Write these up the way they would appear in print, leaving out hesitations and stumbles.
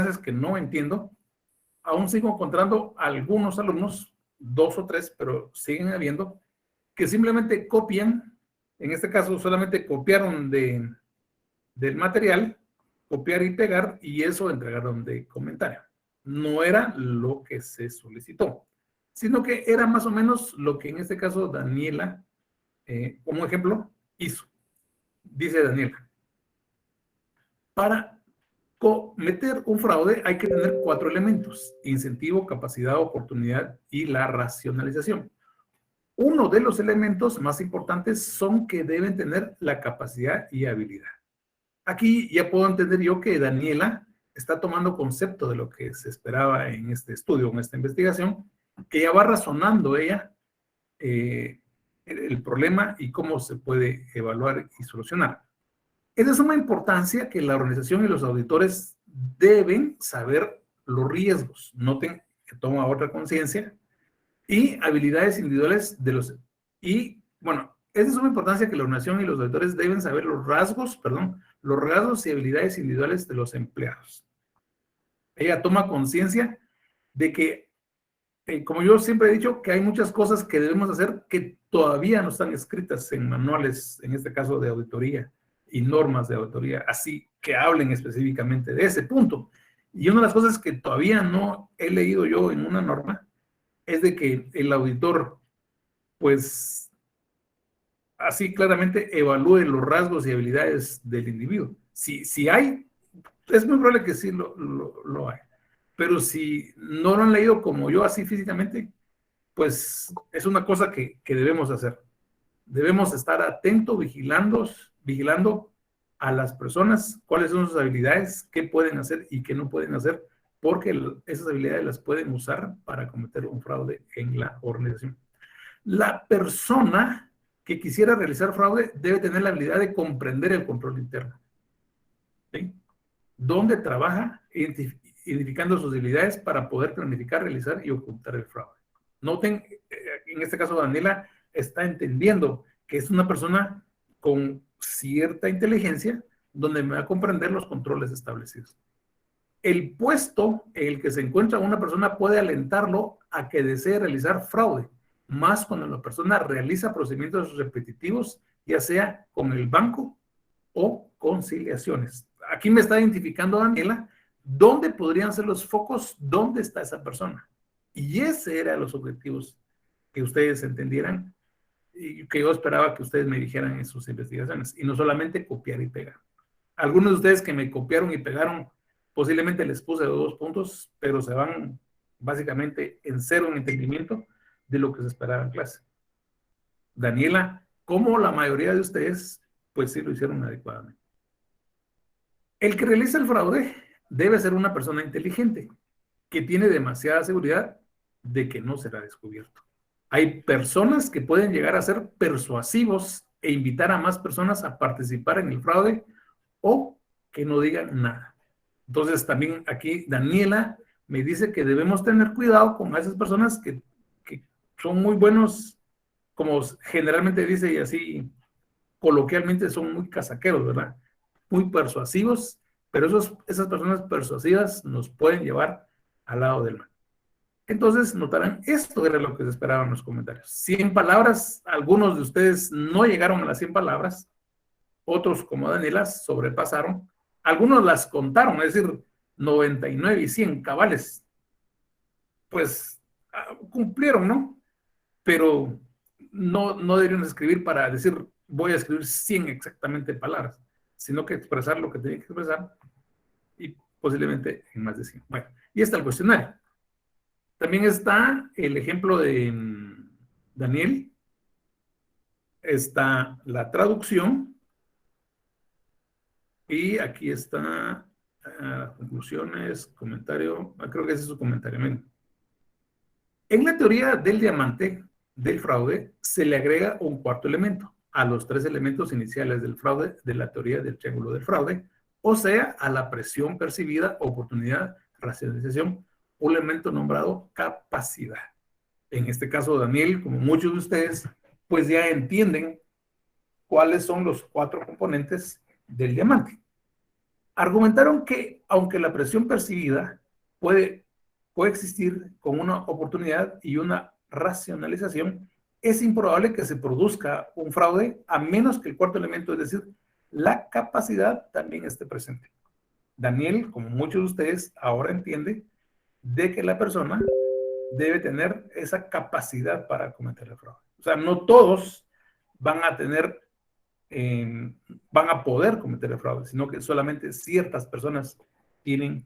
es que no entiendo. Aún sigo encontrando algunos alumnos, 2 o 3, pero siguen habiendo, que simplemente copian, en este caso solamente copiaron del material, copiar y pegar, y eso entregaron de comentario. No era lo que se solicitó, sino que era más o menos lo que en este caso Daniela, como ejemplo, hizo. Dice Daniela, para cometer un fraude hay que tener 4 elementos: incentivo, capacidad, oportunidad y la racionalización. Uno de los elementos más importantes son que deben tener la capacidad y habilidad. Aquí ya puedo entender yo que Daniela está tomando concepto de lo que se esperaba en este estudio, en esta investigación, que ya va razonando ella el problema y cómo se puede evaluar y solucionar. Es de suma importancia que la organización y los auditores deben saber los riesgos. Noten que toma otra conciencia y habilidades individuales de los... Y, bueno, es de suma importancia que la organización y los auditores deben saber los rasgos y habilidades individuales de los empleados. Ella toma conciencia de que, como yo siempre he dicho, que hay muchas cosas que debemos hacer que todavía no están escritas en manuales, en este caso de auditoría y normas de auditoría, así que hablen específicamente de ese punto. Y una de las cosas que todavía no he leído yo en una norma es de que el auditor, pues, así claramente evalúe los rasgos y habilidades del individuo. Si hay, es muy probable que sí lo hay. Pero si no lo han leído como yo así físicamente, pues es una cosa que debemos hacer. Debemos estar atentos, vigilando a las personas, cuáles son sus habilidades, qué pueden hacer y qué no pueden hacer, porque esas habilidades las pueden usar para cometer un fraude en la organización. La persona que quisiera realizar fraude debe tener la habilidad de comprender el control interno. ¿Sí? ¿Dónde trabaja? Identificando sus habilidades para poder planificar, realizar y ocultar el fraude. Noten, en este caso Daniela está entendiendo que es una persona con cierta inteligencia donde me va a comprender los controles establecidos. El puesto en el que se encuentra una persona puede alentarlo a que desee realizar fraude, más cuando la persona realiza procedimientos repetitivos, ya sea con el banco o conciliaciones. Aquí me está identificando Daniela dónde podrían ser los focos, dónde está esa persona. Y ese eran los objetivos que ustedes entendieran y que yo esperaba que ustedes me dijeran en sus investigaciones, y no solamente copiar y pegar. Algunos de ustedes que me copiaron y pegaron, posiblemente les puse 2 puntos, pero se van básicamente en 0 en entendimiento de lo que se esperaba en clase. Daniela, como la mayoría de ustedes, pues sí lo hicieron adecuadamente. El que realiza el fraude debe ser una persona inteligente, que tiene demasiada seguridad de que no será descubierto. Hay personas que pueden llegar a ser persuasivos e invitar a más personas a participar en el fraude o que no digan nada. Entonces también aquí Daniela me dice que debemos tener cuidado con esas personas que son muy buenos, como generalmente dice y así coloquialmente son muy casaqueros, ¿verdad? Muy persuasivos, pero esas personas persuasivas nos pueden llevar al lado del mal. Entonces notarán, esto era lo que se esperaba en los comentarios. 100 palabras, algunos de ustedes no llegaron a las 100 palabras, otros como Daniela sobrepasaron, algunos las contaron, es decir, 99 y 100 cabales, pues cumplieron, ¿no? Pero no deberían escribir para decir, voy a escribir 100 exactamente palabras, sino que expresar lo que tenía que expresar y posiblemente en más de 100. Bueno, y está el cuestionario. También está el ejemplo de Daniel, está la traducción y aquí está conclusiones, comentario, creo que ese es su comentario. En la teoría del diamante del fraude se le agrega un 4º elemento a los 3 elementos iniciales del fraude de la teoría del triángulo del fraude, o sea, a la presión percibida, oportunidad, racionalización, un elemento nombrado capacidad. En este caso, Daniel, como muchos de ustedes, pues ya entienden cuáles son los 4 componentes del diamante. Argumentaron que aunque la presión percibida puede coexistir con una oportunidad y una racionalización, es improbable que se produzca un fraude a menos que el cuarto elemento, es decir, la capacidad, también esté presente. Daniel, como muchos de ustedes, ahora entiende de que la persona debe tener esa capacidad para cometer el fraude. O sea, no todos van a tener, van a poder cometer el fraude, sino que solamente ciertas personas tienen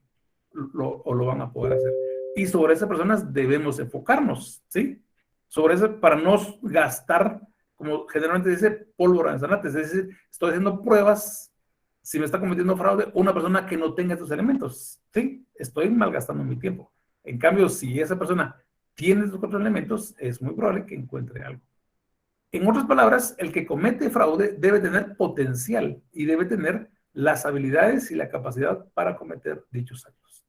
o lo van a poder hacer. Y sobre esas personas debemos enfocarnos, ¿sí? Sobre eso, para no gastar, como generalmente dice, pólvora en zanates, es decir, estoy haciendo pruebas si me está cometiendo fraude una persona que no tenga estos elementos, ¿sí? Estoy malgastando mi tiempo. En cambio, si esa persona tiene estos cuatro elementos, es muy probable que encuentre algo. En otras palabras, el que comete fraude debe tener potencial y debe tener las habilidades y la capacidad para cometer dichos actos.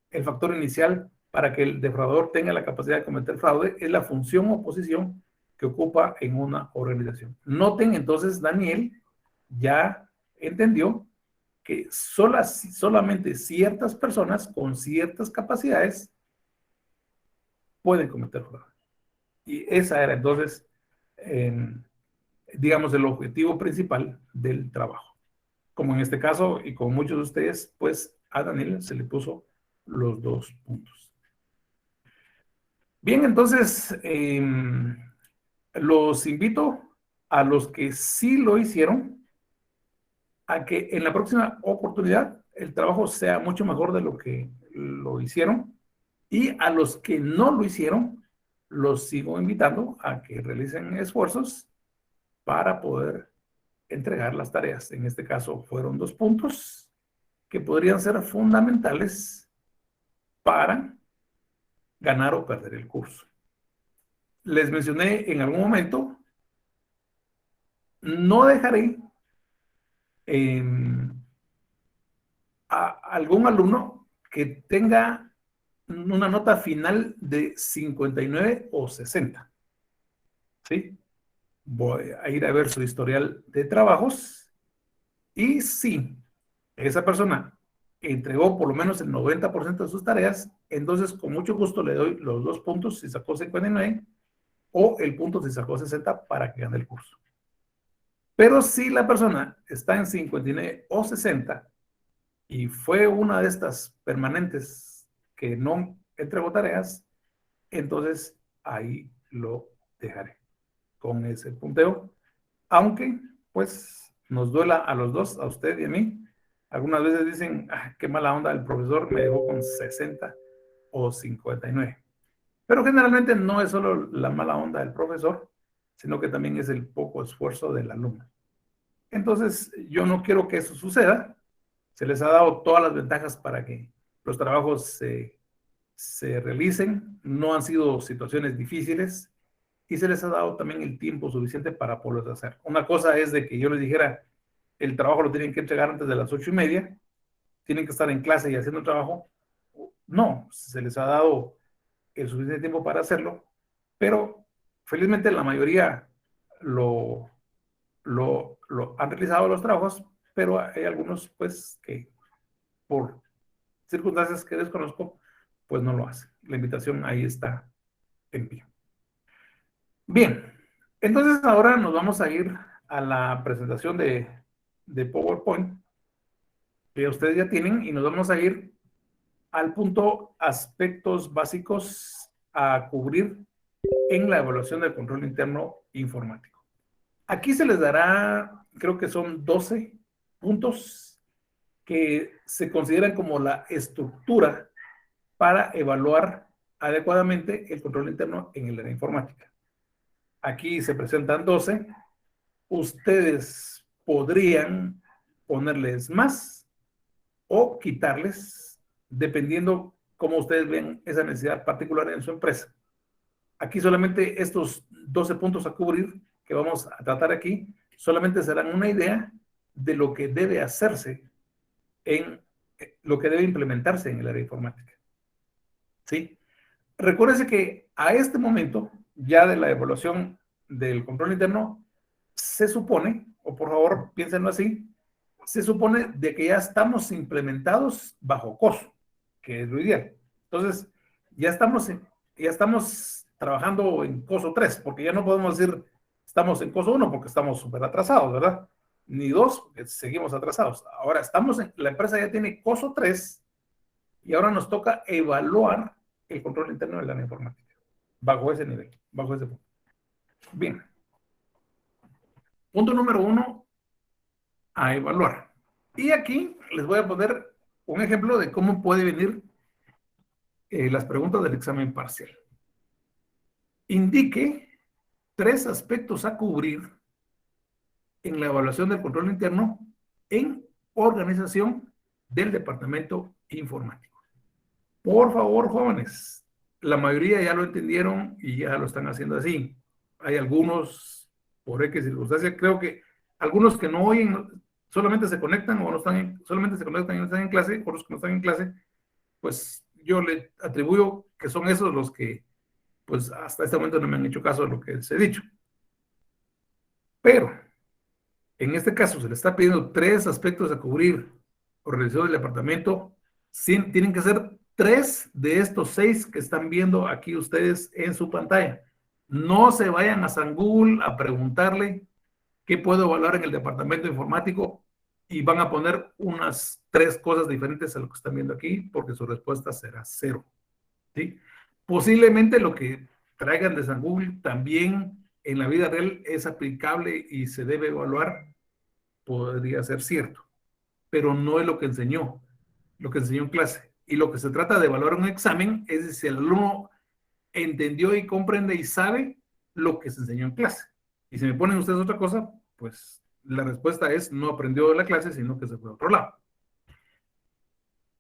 El factor inicial para que el defraudador tenga la capacidad de cometer fraude es la función o posición que ocupa en una organización. Noten entonces, Daniel ya entendió que solamente ciertas personas con ciertas capacidades pueden cometer fraude. Y esa era entonces, digamos, el objetivo principal del trabajo. Como en este caso, y como muchos de ustedes, pues a Daniel se le puso los 2 puntos. Bien, entonces, los invito a los que sí lo hicieron a que en la próxima oportunidad el trabajo sea mucho mejor de lo que lo hicieron, y a los que no lo hicieron, los sigo invitando a que realicen esfuerzos para poder entregar las tareas. En este caso fueron 2 puntos que podrían ser fundamentales para ganar o perder el curso. Les mencioné en algún momento, no dejaré a algún alumno que tenga una nota final de 59 o 60. ¿Sí? Voy a ir a ver su historial de trabajos y si esa persona entregó por lo menos el 90% de sus tareas, entonces con mucho gusto le doy los 2 puntos si sacó 59 o el punto si sacó 60 para que gane el curso. Pero si la persona está en 59 o 60 y fue una de estas permanentes que no entregó tareas, entonces ahí lo dejaré con ese punteo, aunque pues nos duela a los dos, a usted y a mí. Algunas veces dicen, qué mala onda, el profesor me dejó con 60 o 59. Pero generalmente no es solo la mala onda del profesor, sino que también es el poco esfuerzo del alumno. Entonces, yo no quiero que eso suceda. Se les ha dado todas las ventajas para que los trabajos se realicen. No han sido situaciones difíciles y se les ha dado también el tiempo suficiente para poderlo hacer. Una cosa es de que yo les dijera, el trabajo lo tienen que entregar antes de las 8:30, tienen que estar en clase y haciendo el trabajo. No, se les ha dado el suficiente tiempo para hacerlo, pero felizmente la mayoría lo han realizado los trabajos, pero hay algunos pues que por circunstancias que desconozco, pues no lo hacen. La invitación ahí está en pie. Bien, entonces ahora nos vamos a ir a la presentación de PowerPoint que ustedes ya tienen y nos vamos a ir al punto aspectos básicos a cubrir en la evaluación del control interno informático. Aquí se les dará, creo que son 12 puntos que se consideran como la estructura para evaluar adecuadamente el control interno en el área informática. Aquí se presentan 12. Ustedes podrían ponerles más o quitarles, dependiendo cómo ustedes ven esa necesidad particular en su empresa. Aquí solamente estos 12 puntos a cubrir que vamos a tratar aquí, solamente serán una idea de lo que debe hacerse lo que debe implementarse en el área informática. ¿Sí? Recuérdese que a este momento, ya de la evaluación del control interno, se supone, o por favor piénsenlo así, se supone de que ya estamos implementados bajo COSO, que es lo ideal. Entonces, ya estamos trabajando en COSO 3, porque ya no podemos decir estamos en COSO 1 porque estamos súper atrasados, ¿verdad? Ni 2, porque seguimos atrasados. Ahora la empresa ya tiene COSO 3 y ahora nos toca evaluar el control interno del área informática, bajo ese nivel, bajo ese punto. Bien. Punto número 1, a evaluar. Y aquí les voy a poner un ejemplo de cómo puede venir las preguntas del examen parcial. Indique 3 aspectos a cubrir en la evaluación del control interno en organización del departamento informático. Por favor, jóvenes, la mayoría ya lo entendieron y ya lo están haciendo así. Hay algunos, por X circunstancia, creo que algunos que no oyen, solamente se conectan o no están solamente se conectan y no están en clase, otros que no están en clase, pues yo le atribuyo que son esos los que, pues hasta este momento no me han hecho caso de lo que les he dicho. Pero, en este caso, se le está pidiendo 3 aspectos a cubrir organización del departamento. Tienen que ser 3 de estos 6 que están viendo aquí ustedes en su pantalla. No se vayan a San Google a preguntarle qué puedo evaluar en el departamento informático y van a poner unas 3 cosas diferentes a lo que están viendo aquí, porque su respuesta será 0. ¿Sí? Posiblemente lo que traigan de San Google también en la vida real es aplicable y se debe evaluar, podría ser cierto, pero no es lo que enseñó en clase. Y lo que se trata de evaluar un examen es si el alumno entendió y comprende y sabe lo que se enseñó en clase. Y si me ponen ustedes otra cosa, pues la respuesta es no aprendió de la clase, sino que se fue a otro lado.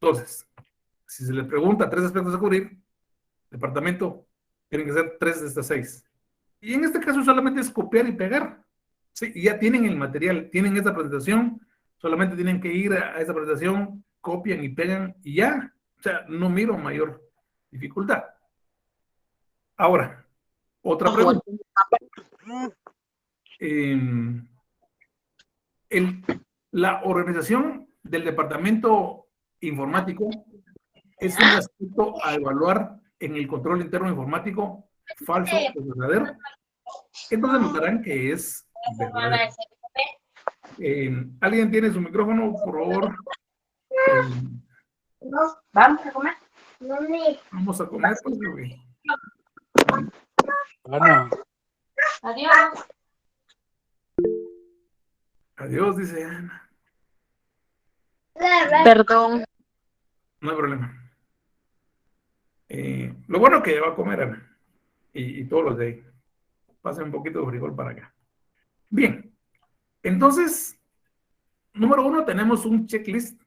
Entonces, si se le pregunta 3 aspectos a cubrir, departamento, tienen que ser 3 de estas 6. Y en este caso solamente es copiar y pegar. Sí, y ya tienen el material, tienen esta presentación, solamente tienen que ir a esa presentación, copian y pegan y ya. O sea, no miro mayor dificultad. Ahora, otra pregunta. La organización del departamento informático es un aspecto a evaluar en el control interno informático, falso o verdadero. Entonces notarán que es verdadero. ¿Alguien tiene su micrófono, por favor? ¿Vamos a comer? Vamos a comer, pues, bebé. Bueno. Adiós. Adiós, dice Ana. Perdón. No hay problema. Lo bueno que va a comer, Ana. Y todos los de ahí. Pasen un poquito de frijol para acá. Bien. Entonces, número 1, tenemos un checklist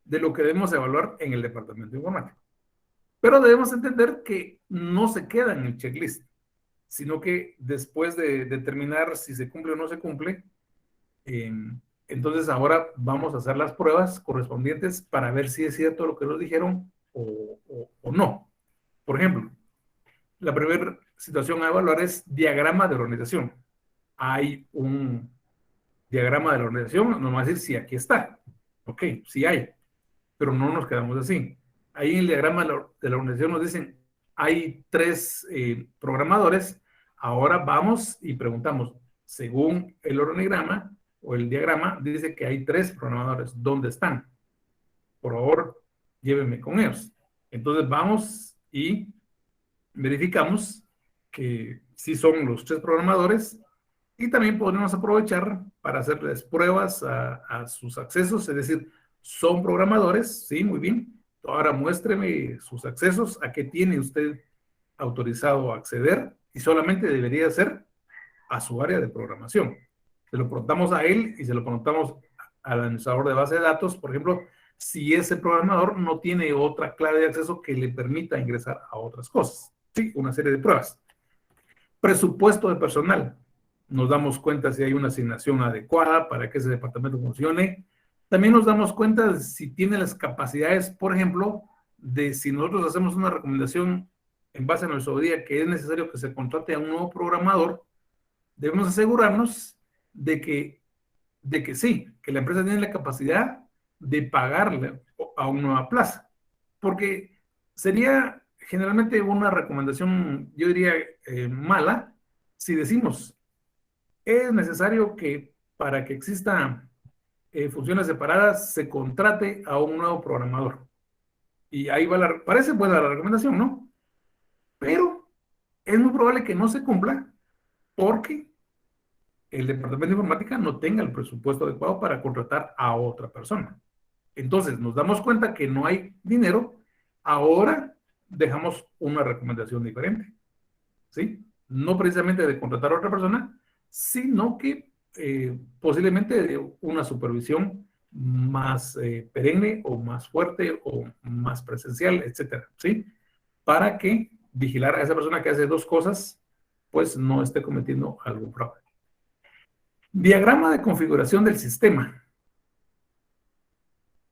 de lo que debemos evaluar en el departamento informático. Pero debemos entender que no se queda en el checklist, sino que después de determinar si se cumple o no se cumple, entonces ahora vamos a hacer las pruebas correspondientes para ver si es cierto lo que nos dijeron o no. Por ejemplo, la primera situación a evaluar es diagrama de organización. Hay un diagrama de la organización, nos va a decir si aquí está. Ok, sí hay, pero no nos quedamos así. Ahí en el diagrama de la organización nos dicen, hay 3 programadores, ahora vamos y preguntamos, según el organigrama o el diagrama, dice que hay 3 programadores, ¿dónde están? Por favor, llévenme con ellos. Entonces vamos y verificamos que sí son los 3 programadores y también podemos aprovechar para hacerles pruebas a sus accesos, es decir, son programadores, sí, muy bien. Ahora muéstreme sus accesos, a qué tiene usted autorizado a acceder y solamente debería ser a su área de programación. Se lo preguntamos a él y se lo preguntamos al administrador de base de datos, por ejemplo, si ese programador no tiene otra clave de acceso que le permita ingresar a otras cosas. Sí, una serie de pruebas. Presupuesto de personal. Nos damos cuenta si hay una asignación adecuada para que ese departamento funcione. También nos damos cuenta de si tiene las capacidades, por ejemplo, de si nosotros hacemos una recomendación en base a nuestro día que es necesario que se contrate a un nuevo programador, debemos asegurarnos de que de que sí, que la empresa tiene la capacidad de pagarle a una nueva plaza, porque sería generalmente una recomendación, yo diría, mala, si decimos, es necesario que para que exista funciones separadas se contrate a un nuevo programador. Y ahí va parece buena la recomendación, ¿no? Pero es muy probable que no se cumpla porque el departamento de informática no tenga el presupuesto adecuado para contratar a otra persona. Entonces, nos damos cuenta que no hay dinero, ahora dejamos una recomendación diferente, ¿sí? No precisamente de contratar a otra persona, sino que posiblemente de una supervisión más perenne o más fuerte o más presencial, etcétera, ¿sí? Para que vigilar a esa persona que hace dos cosas, pues no esté cometiendo algún fraude. Diagrama de configuración del sistema.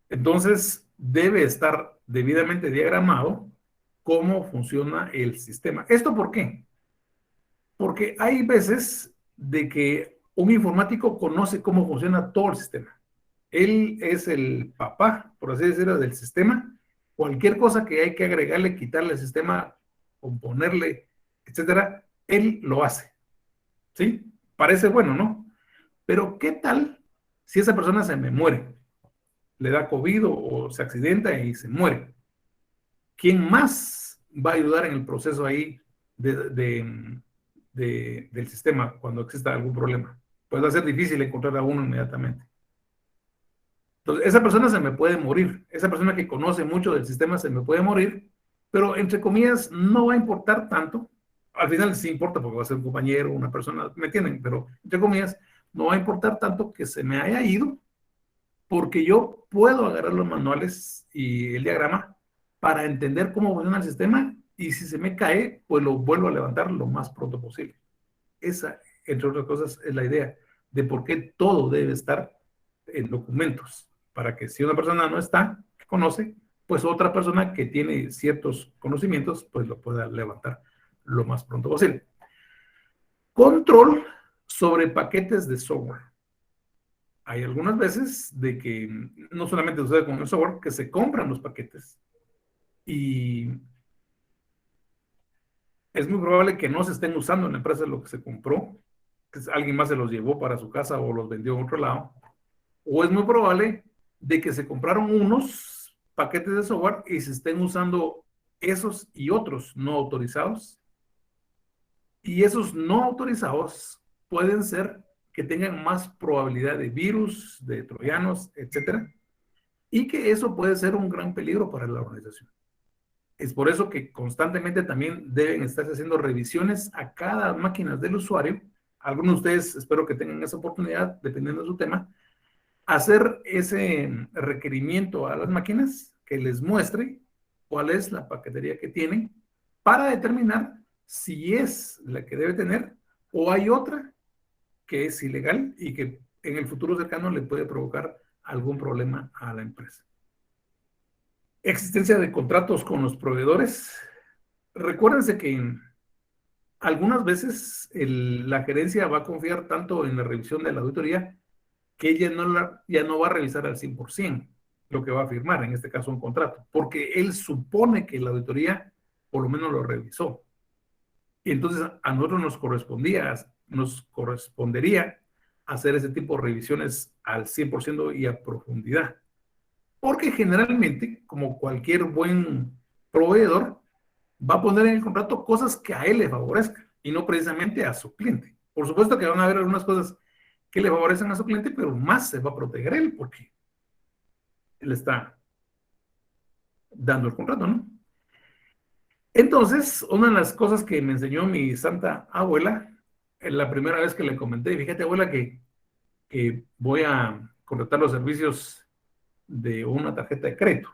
Entonces, debe estar debidamente diagramado cómo funciona el sistema. ¿Esto por qué? Porque hay veces de que un informático conoce cómo funciona todo el sistema. Él es el papá, por así decirlo, del sistema. Cualquier cosa que hay que agregarle, quitarle al sistema, componerle, etcétera, él lo hace. ¿Sí? Parece bueno, ¿no? Pero ¿qué tal si esa persona se me muere? Le da COVID o se accidenta y se muere. ¿Quién más va a ayudar en el proceso ahí del sistema cuando exista algún problema? Pues va a ser difícil encontrar a uno inmediatamente. Entonces, esa persona se me puede morir. Esa persona que conoce mucho del sistema se me puede morir, pero entre comillas no va a importar tanto. Al final sí importa porque va a ser un compañero, una persona, ¿me entienden? Pero entre comillas no va a importar tanto que se me haya ido porque yo puedo agarrar los manuales y el diagrama para entender cómo funciona el sistema y si se me cae, pues lo vuelvo a levantar lo más pronto posible. Esa, entre otras cosas, es la idea de por qué todo debe estar en documentos, para que si una persona no está, que conoce, pues otra persona que tiene ciertos conocimientos, pues lo pueda levantar lo más pronto posible. Control sobre paquetes de software. Hay algunas veces de que no solamente sucede con el software, que se compran los paquetes y es muy probable que no se estén usando en la empresa lo que se compró, que alguien más se los llevó para su casa o los vendió en otro lado, o es muy probable de que se compraron unos paquetes de software y se estén usando esos y otros no autorizados, y esos no autorizados pueden ser que tengan más probabilidad de virus, de troyanos, etcétera, y que eso puede ser un gran peligro para la organización. Es por eso que constantemente también deben estarse haciendo revisiones a cada máquina del usuario. Algunos de ustedes espero que tengan esa oportunidad, dependiendo de su tema, hacer ese requerimiento a las máquinas que les muestre cuál es la paquetería que tienen para determinar si es la que debe tener o hay otra que es ilegal y que en el futuro cercano le puede provocar algún problema a la empresa. Existencia de contratos con los proveedores. Recuérdense que algunas veces la gerencia va a confiar tanto en la revisión de la auditoría que ella ya no va a revisar al 100% lo que va a firmar, en este caso un contrato, porque él supone que la auditoría por lo menos lo revisó. Y entonces a nosotros nos correspondería hacer ese tipo de revisiones al 100% y a profundidad. Porque generalmente, como cualquier buen proveedor, va a poner en el contrato cosas que a él le favorezcan y no precisamente a su cliente. Por supuesto que van a haber algunas cosas que le favorecen a su cliente, pero más se va a proteger él porque él está dando el contrato, ¿no? Entonces, una de las cosas que me enseñó mi santa abuela, la primera vez que le comenté, fíjate abuela que voy a contratar los servicios de una tarjeta de crédito.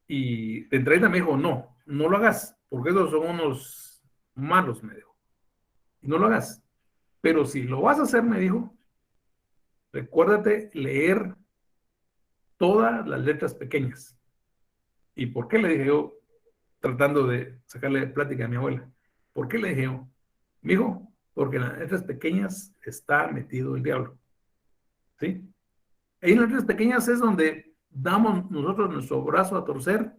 Y de entrada me dijo, no, no lo hagas, porque esos son unos malos, me dijo. Y no lo hagas. Pero si lo vas a hacer, me dijo, recuérdate leer todas las letras pequeñas. ¿Y por qué le dije yo, tratando de sacarle plática a mi abuela? ¿Por qué le dije yo? Me dijo, porque en las letras pequeñas está metido el diablo. ¿sí? Ahí en las letras pequeñas es donde damos nosotros nuestro brazo a torcer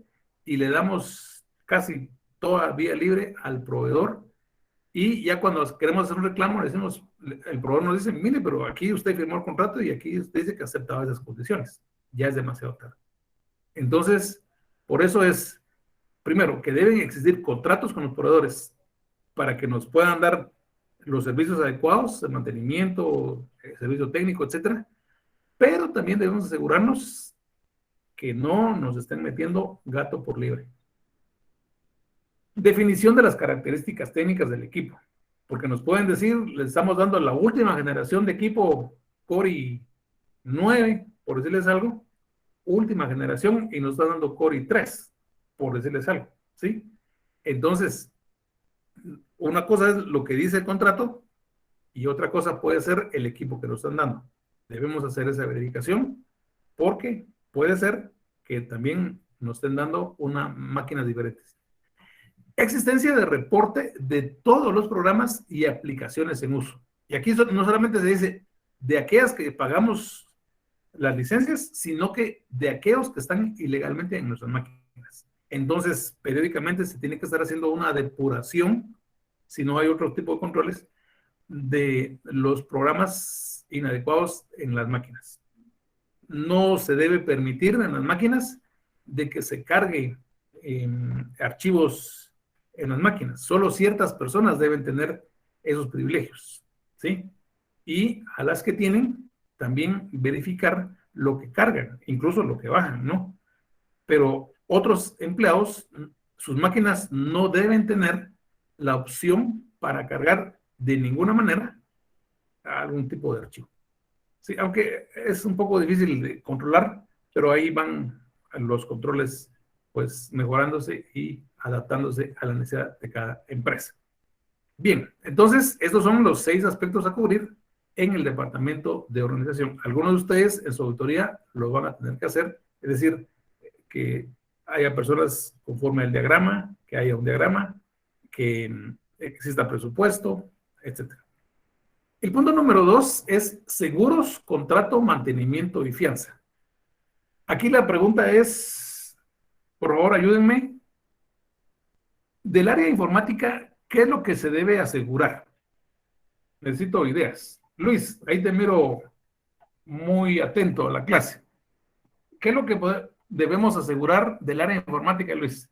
y le damos casi toda vía libre al proveedor. Y ya cuando queremos hacer un reclamo, le decimos, el proveedor nos dice, mire, pero aquí usted firmó el contrato y aquí usted dice que aceptaba esas condiciones. Ya es demasiado tarde. Entonces, por eso es, primero, que deben existir contratos con los proveedores para que nos puedan dar los servicios adecuados, de mantenimiento, servicio técnico, etcétera. Pero también debemos asegurarnos que no nos estén metiendo gato por liebre. Definición de las características técnicas del equipo, porque nos pueden decir, les estamos dando la última generación de equipo Core 9, por decirles algo, última generación, y nos están dando Core 3, por decirles algo, ¿sí? Entonces, una cosa es lo que dice el contrato y otra cosa puede ser el equipo que nos están dando. Debemos hacer esa verificación porque puede ser que también nos estén dando unas máquinas diferentes. Existencia de reporte de todos los programas y aplicaciones en uso. Y aquí no solamente se dice de aquellas que pagamos las licencias, sino que de aquellos que están ilegalmente en nuestras máquinas. Entonces, periódicamente se tiene que estar haciendo una depuración, si no hay otro tipo de controles, de los programas inadecuados en las máquinas. No se debe permitir en las máquinas de que se cargue archivos en las máquinas. Solo ciertas personas deben tener esos privilegios, ¿sí? Y a las que tienen, también verificar lo que cargan, incluso lo que bajan, ¿no? Pero otros empleados, sus máquinas no deben tener la opción para cargar de ninguna manera algún tipo de archivo. Sí, aunque es un poco difícil de controlar, pero ahí van los controles pues mejorándose y adaptándose a la necesidad de cada empresa. Bien, entonces estos son los 6 aspectos a cubrir en el departamento de organización. Algunos de ustedes en su auditoría lo van a tener que hacer, es decir, que haya personas conforme al diagrama, que haya un diagrama, que exista presupuesto, etc. El punto número 2 es seguros, contrato, mantenimiento y fianza. Aquí la pregunta es, por favor, ayúdenme. Del área de informática, ¿qué es lo que se debe asegurar? Necesito ideas. Luis, ahí te miro muy atento a la clase. ¿Qué es lo que debemos asegurar del área de informática, Luis?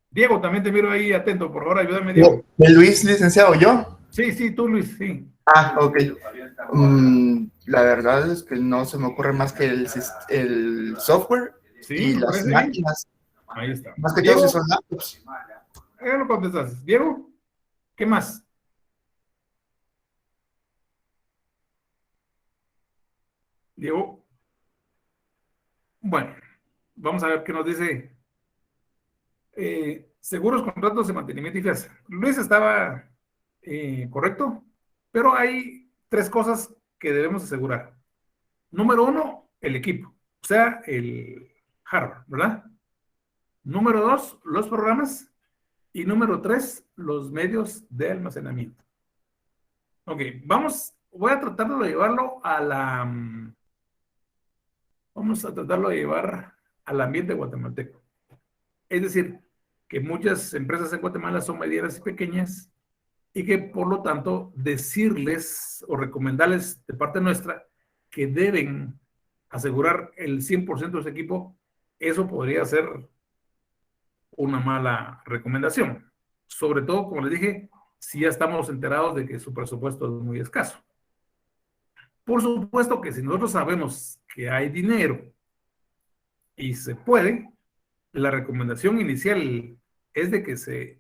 Diego, también te miro ahí atento, por favor, ayúdame, Diego. ¿De Luis, licenciado, yo? Sí, sí, tú, Luis, sí. Ah, ok. La verdad es que no se me ocurre más que el software Sí, y las máquinas. Ahí está. Más que Diego, todo si son laptops. ¿qué lo contestas? Diego, ¿qué más? Diego. Bueno, vamos a ver qué nos dice. Seguros, contratos de mantenimiento y fianza. Luis estaba correcto, pero hay 3 cosas que debemos asegurar. Número 1, el equipo, o sea, el hardware, ¿verdad? Número 2, los programas. Y número 3, los medios de almacenamiento. Ok, voy a tratar de llevarlo vamos a tratarlo de llevar al ambiente guatemalteco. Es decir, que muchas empresas en Guatemala son medianas y pequeñas y que por lo tanto decirles o recomendarles de parte nuestra que deben asegurar el 100% de su equipo, eso podría ser una mala recomendación. Sobre todo, como les dije, si ya estamos enterados de que su presupuesto es muy escaso. Por supuesto que si nosotros sabemos que hay dinero y se puede, la recomendación inicial es de que se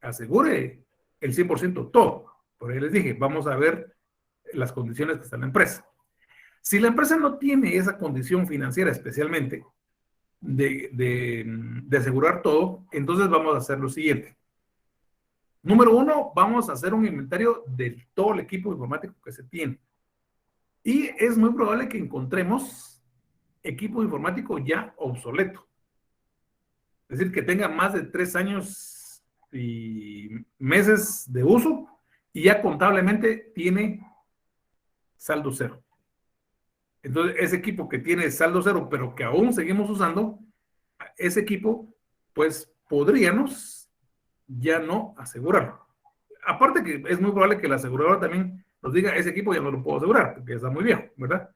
asegure el 100% todo. Por ahí les dije, vamos a ver las condiciones que está en la empresa. Si la empresa no tiene esa condición financiera especialmente de asegurar todo, entonces vamos a hacer lo siguiente. Número 1, vamos a hacer un inventario de todo el equipo informático que se tiene. Y es muy probable que encontremos equipo informático ya obsoleto. Es decir, que tenga más de 3 años y meses de uso y ya contablemente tiene saldo cero. Entonces, ese equipo que tiene saldo cero, pero que aún seguimos usando, ese equipo, pues podríamos ya no asegurarlo. Aparte que es muy probable que la aseguradora también nos diga, ese equipo ya no lo puedo asegurar, porque está muy viejo, ¿verdad?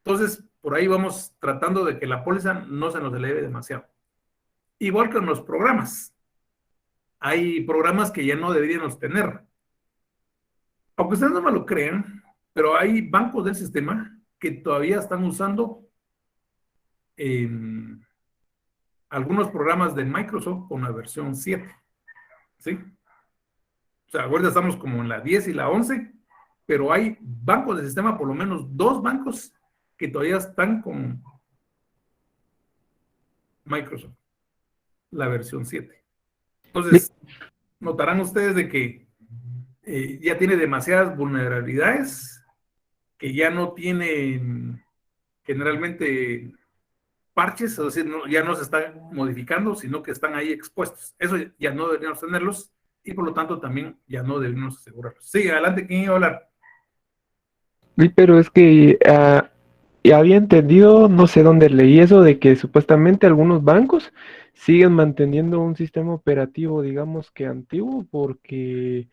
Entonces, por ahí vamos tratando de que la póliza no se nos eleve demasiado. Igual que en los programas. Hay programas que ya no deberíamos tener. Aunque ustedes no me lo crean, pero hay bancos del sistema que todavía están usando algunos programas de Microsoft con la versión 7. ¿Sí? O sea, ahorita estamos como en la 10 y la 11, pero hay bancos del sistema, por lo menos 2 bancos, que todavía están con Microsoft, la versión 7. Entonces, notarán ustedes de que ya tiene demasiadas vulnerabilidades, que ya no tiene generalmente parches, es decir, ya no se están modificando, sino que están ahí expuestos. Eso ya no deberíamos tenerlos y por lo tanto también ya no deberíamos asegurarlos. Sí, adelante, ¿quién iba a hablar? Sí, pero es que ya había entendido, no sé dónde leí eso, de que supuestamente algunos bancos siguen manteniendo un sistema operativo, digamos que antiguo, porque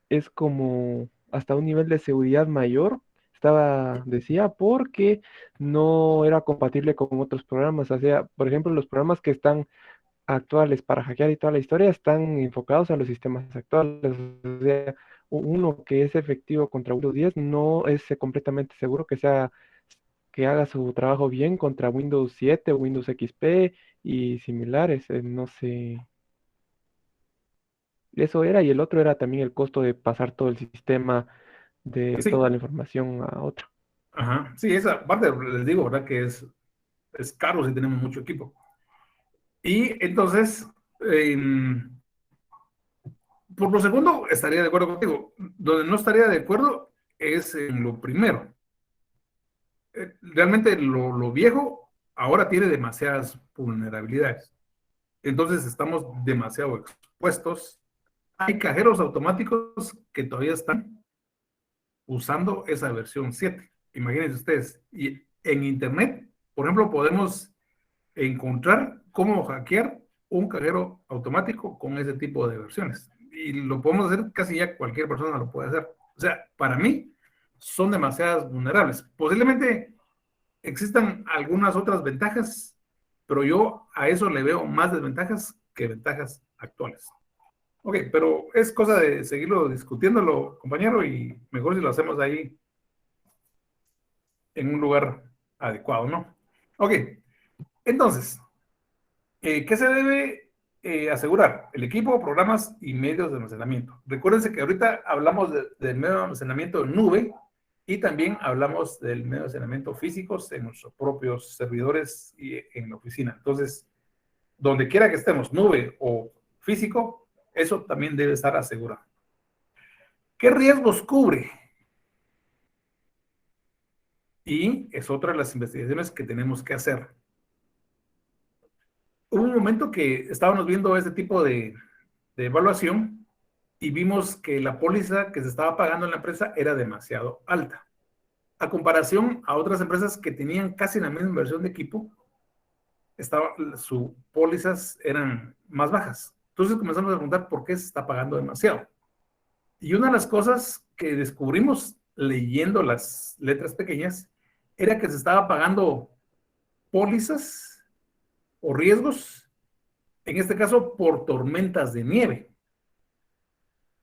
es como hasta un nivel de seguridad mayor, decía, porque no era compatible con otros programas. O sea, por ejemplo, los programas que están actuales para hackear y toda la historia están enfocados a los sistemas actuales. O sea, uno que es efectivo contra Windows 10 no es completamente seguro que haga su trabajo bien contra Windows 7, Windows XP y similares. No sé. Eso era, y el otro era también el costo de pasar todo el sistema de Sí, toda la información a otro. ajá. Sí, esa parte les digo, ¿verdad? Que es caro si tenemos mucho equipo. Y entonces, por lo segundo, estaría de acuerdo contigo. Donde no estaría de acuerdo es en lo primero. Realmente lo viejo ahora tiene demasiadas vulnerabilidades. Entonces estamos demasiado expuestos. Hay cajeros automáticos que todavía están usando esa versión 7. Imagínense ustedes. Y en Internet, por ejemplo, podemos encontrar cómo hackear un cajero automático con ese tipo de versiones. Y lo podemos hacer, casi ya cualquier persona lo puede hacer. O sea, para mí son demasiadas vulnerables. Posiblemente existan algunas otras ventajas, pero yo a eso le veo más desventajas que ventajas actuales. Ok, pero es cosa de seguirlo discutiéndolo, compañero, y mejor si lo hacemos ahí en un lugar adecuado, ¿no? Ok, entonces, ¿qué se debe asegurar? El equipo, programas y medios de almacenamiento. Recuérdense que ahorita hablamos del medio de almacenamiento en nube y también hablamos del medio de almacenamiento físicos en nuestros propios servidores y en la oficina. Entonces, donde quiera que estemos, nube o físico, eso también debe estar asegurado. ¿Qué riesgos cubre? Y es otra de las investigaciones que tenemos que hacer. Hubo un momento que estábamos viendo este tipo de evaluación y vimos que la póliza que se estaba pagando en la empresa era demasiado alta. A comparación a otras empresas que tenían casi la misma inversión de equipo, sus pólizas eran más bajas. Entonces comenzamos a preguntar por qué se está pagando demasiado. Y una de las cosas que descubrimos leyendo las letras pequeñas era que se estaba pagando pólizas o riesgos, en este caso por tormentas de nieve.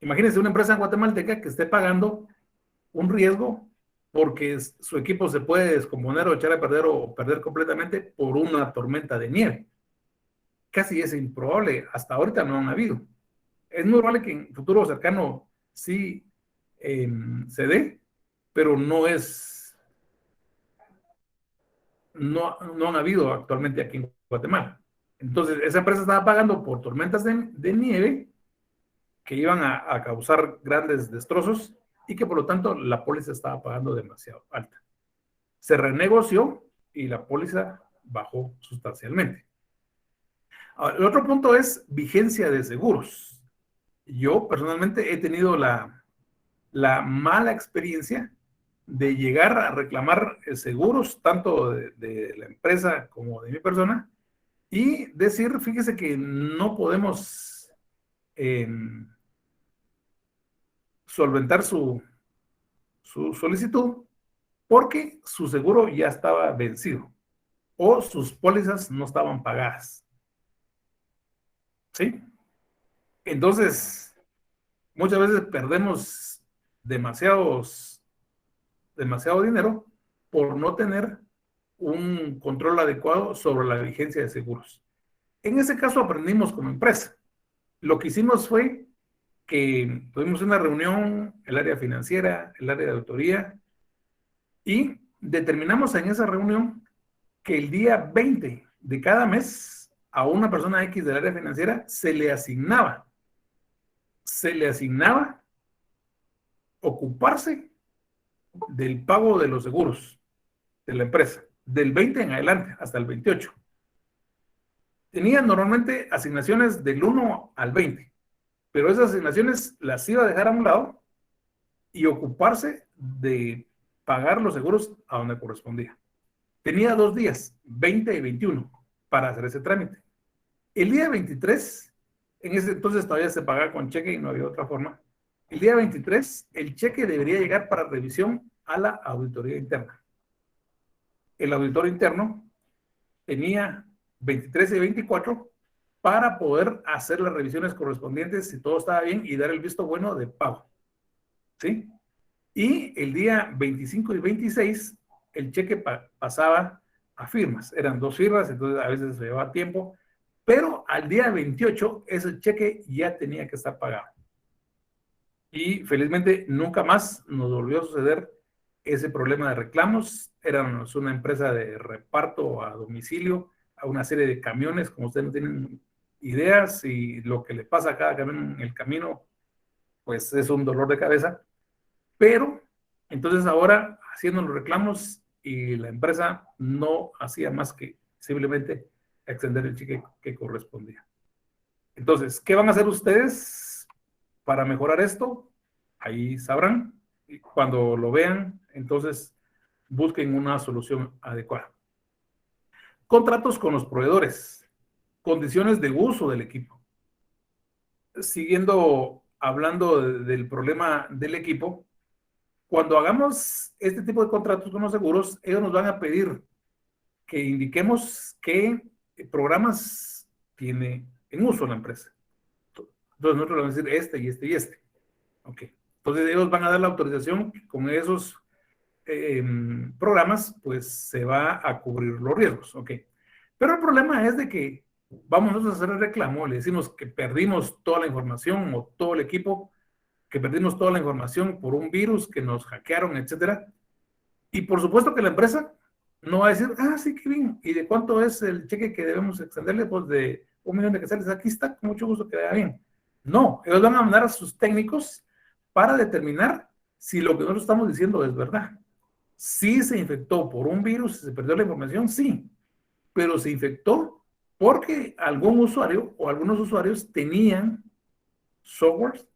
Imagínense una empresa guatemalteca que esté pagando un riesgo porque su equipo se puede descomponer o echar a perder o perder completamente por una tormenta de nieve. Casi es improbable, hasta ahorita no han habido. Es muy probable que en futuro cercano sí se dé, pero no han habido actualmente aquí en Guatemala. Entonces, esa empresa estaba pagando por tormentas de nieve que iban a causar grandes destrozos y que por lo tanto la póliza estaba pagando demasiado alta. Se renegoció y la póliza bajó sustancialmente. Ahora, el otro punto es vigencia de seguros. Yo personalmente he tenido la la mala experiencia de llegar a reclamar seguros, tanto de la empresa como de mi persona, y decir, fíjese que no podemos solventar su solicitud porque su seguro ya estaba vencido o sus pólizas no estaban pagadas. ¿Sí? Entonces, muchas veces perdemos demasiado dinero por no tener un control adecuado sobre la vigencia de seguros. En ese caso aprendimos como empresa. Lo que hicimos fue que tuvimos una reunión, el área financiera, el área de auditoría, y determinamos en esa reunión que el día 20 de cada mes a una persona X del área financiera se le asignaba ocuparse del pago de los seguros de la empresa, del 20 en adelante hasta el 28. Tenía normalmente asignaciones del 1 al 20, pero esas asignaciones las iba a dejar a un lado y ocuparse de pagar los seguros a donde correspondía. Tenía 2 días, 20 y 21, para hacer ese trámite. El día 23, en ese entonces todavía se pagaba con cheque y no había otra forma. El día 23, el cheque debería llegar para revisión a la auditoría interna. El auditor interno tenía 23 y 24 para poder hacer las revisiones correspondientes si todo estaba bien y dar el visto bueno de pago. ¿Sí? Y el día 25 y 26, el cheque pasaba a firmas. Eran 2 firmas, entonces a veces se llevaba tiempo, pero al día 28 ese cheque ya tenía que estar pagado. Y felizmente nunca más nos volvió a suceder ese problema de reclamos. Éramos una empresa de reparto a domicilio, a una serie de camiones, como ustedes no tienen ideas, y lo que le pasa a cada camión en el camino, pues es un dolor de cabeza. Pero, entonces ahora, haciendo los reclamos, y la empresa no hacía más que simplemente extender el cheque que correspondía. Entonces, ¿qué van a hacer ustedes para mejorar esto? Ahí sabrán. Y cuando lo vean, entonces busquen una solución adecuada. Contratos con los proveedores. Condiciones de uso del equipo. Siguiendo hablando del problema del equipo, cuando hagamos este tipo de contratos con los seguros, ellos nos van a pedir que indiquemos qué programas tiene en uso la empresa. Entonces nosotros le vamos a decir este y este y este. Ok. Entonces ellos van a dar la autorización que con esos programas, pues se va a cubrir los riesgos. Ok. Pero el problema es de que vamos nosotros a hacer el reclamo, le decimos que perdimos toda la información o todo el equipo, que perdimos toda la información por un virus, que nos hackearon, etcétera. Y por supuesto que la empresa no va a decir, ah, sí, qué bien. ¿Y de cuánto es el cheque que debemos extenderle? Pues de 1 millón de quetzales. Aquí está, con mucho gusto que vaya bien. No, ellos van a mandar a sus técnicos para determinar si lo que nosotros estamos diciendo es verdad. Si se infectó por un virus, si se perdió la información, sí. Pero se infectó porque algún usuario o algunos usuarios tenían softwares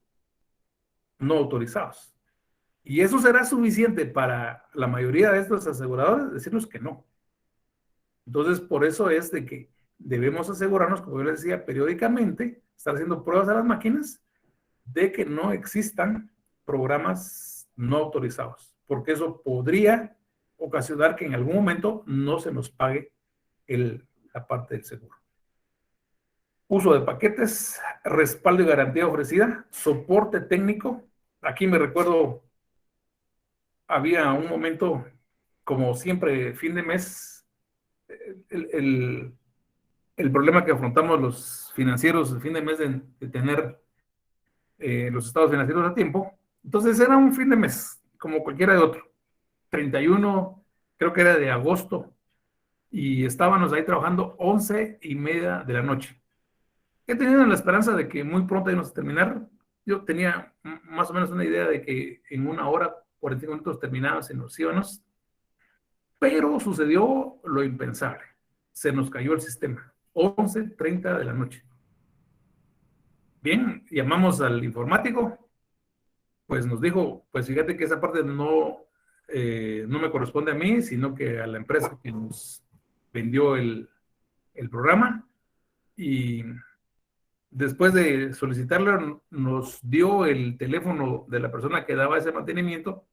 no autorizados. Y eso será suficiente para la mayoría de estos aseguradores decirnos que no. Entonces, por eso es de que debemos asegurarnos, como yo les decía, periódicamente, estar haciendo pruebas a las máquinas de que no existan programas no autorizados, porque eso podría ocasionar que en algún momento no se nos pague la parte del seguro. Uso de paquetes, respaldo y garantía ofrecida, soporte técnico. Aquí me recuerdo, había un momento, como siempre, fin de mes, el problema que afrontamos los financieros, el fin de mes de tener los estados financieros a tiempo. Entonces era un fin de mes, como cualquiera de otro. 31, creo que era de agosto, y estábamos ahí trabajando 11:30 de la noche. He tenido la esperanza de que muy pronto íbamos a terminar. Yo tenía más o menos una idea de que en 1 hora, 45 minutos terminábamos y nos íbamos, pero sucedió lo impensable. Se nos cayó el sistema. 11:30 de la noche. Bien, llamamos al informático pues nos dijo, pues fíjate que esa parte no me corresponde a mí, sino que a la empresa que nos vendió el programa. Y después de solicitarlo, nos dio el teléfono de la persona que daba ese mantenimiento.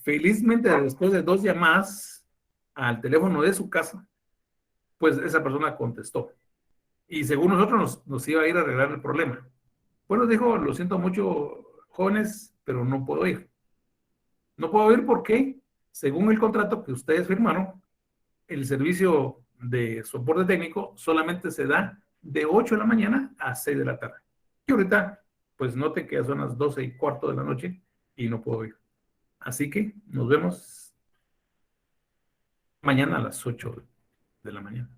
Felizmente, después de 2 llamadas al teléfono de su casa, pues esa persona contestó. Y según nosotros nos iba a ir a arreglar el problema. Bueno, dijo, lo siento mucho, jóvenes, pero no puedo ir. No puedo ir porque, según el contrato que ustedes firmaron, el servicio de soporte técnico solamente se da de 8 de la mañana a 6 de la tarde. Y ahorita, pues note que son las 12:15 de la noche y no puedo ir. Así que nos vemos mañana a las 8 de la mañana.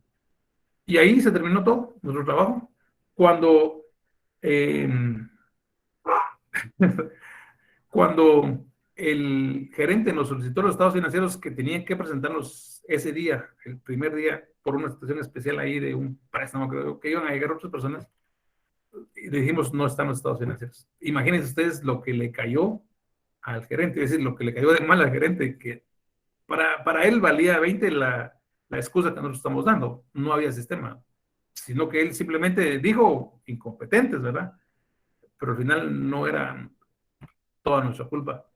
Y ahí se terminó todo, nuestro trabajo. Cuando, cuando el gerente nos solicitó los estados financieros que tenían que presentarnos ese día, el primer día, por una situación especial ahí de un préstamo, creo que iban a llegar otras personas, y le dijimos, no están los estados financieros. Imagínense ustedes lo que le cayó al gerente, es decir, lo que le cayó de mal al gerente, que para él valía 20 la excusa que nosotros estamos dando. No había sistema, sino que él simplemente dijo incompetentes, ¿verdad? Pero al final no era toda nuestra culpa.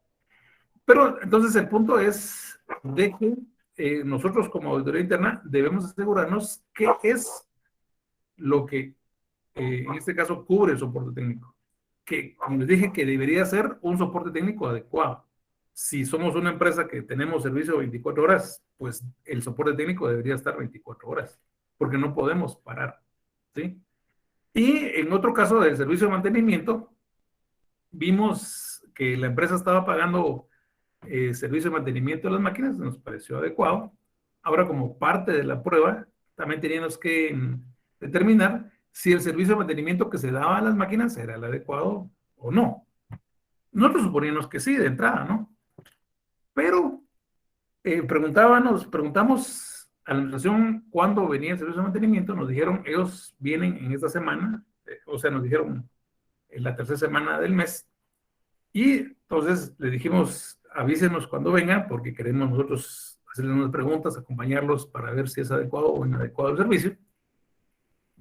Pero entonces el punto es de que nosotros como auditoría interna debemos asegurarnos qué es lo que en este caso cubre el soporte técnico. Que, como les dije, que debería ser un soporte técnico adecuado. Si somos una empresa que tenemos servicio 24 horas, pues el soporte técnico debería estar 24 horas, porque no podemos parar, ¿sí? Y en otro caso del servicio de mantenimiento, vimos que la empresa estaba pagando servicio de mantenimiento de las máquinas, nos pareció adecuado. Ahora, como parte de la prueba, también teníamos que determinar si el servicio de mantenimiento que se daba a las máquinas era el adecuado o no. Nosotros suponíamos que sí, de entrada, ¿no? Pero preguntamos a la administración cuándo venía el servicio de mantenimiento, nos dijeron, ellos vienen en esta semana, o sea, nos dijeron en la tercera semana del mes, y entonces le dijimos, avísenos cuando vengan, porque queremos nosotros hacerles unas preguntas, acompañarlos para ver si es adecuado o inadecuado el servicio.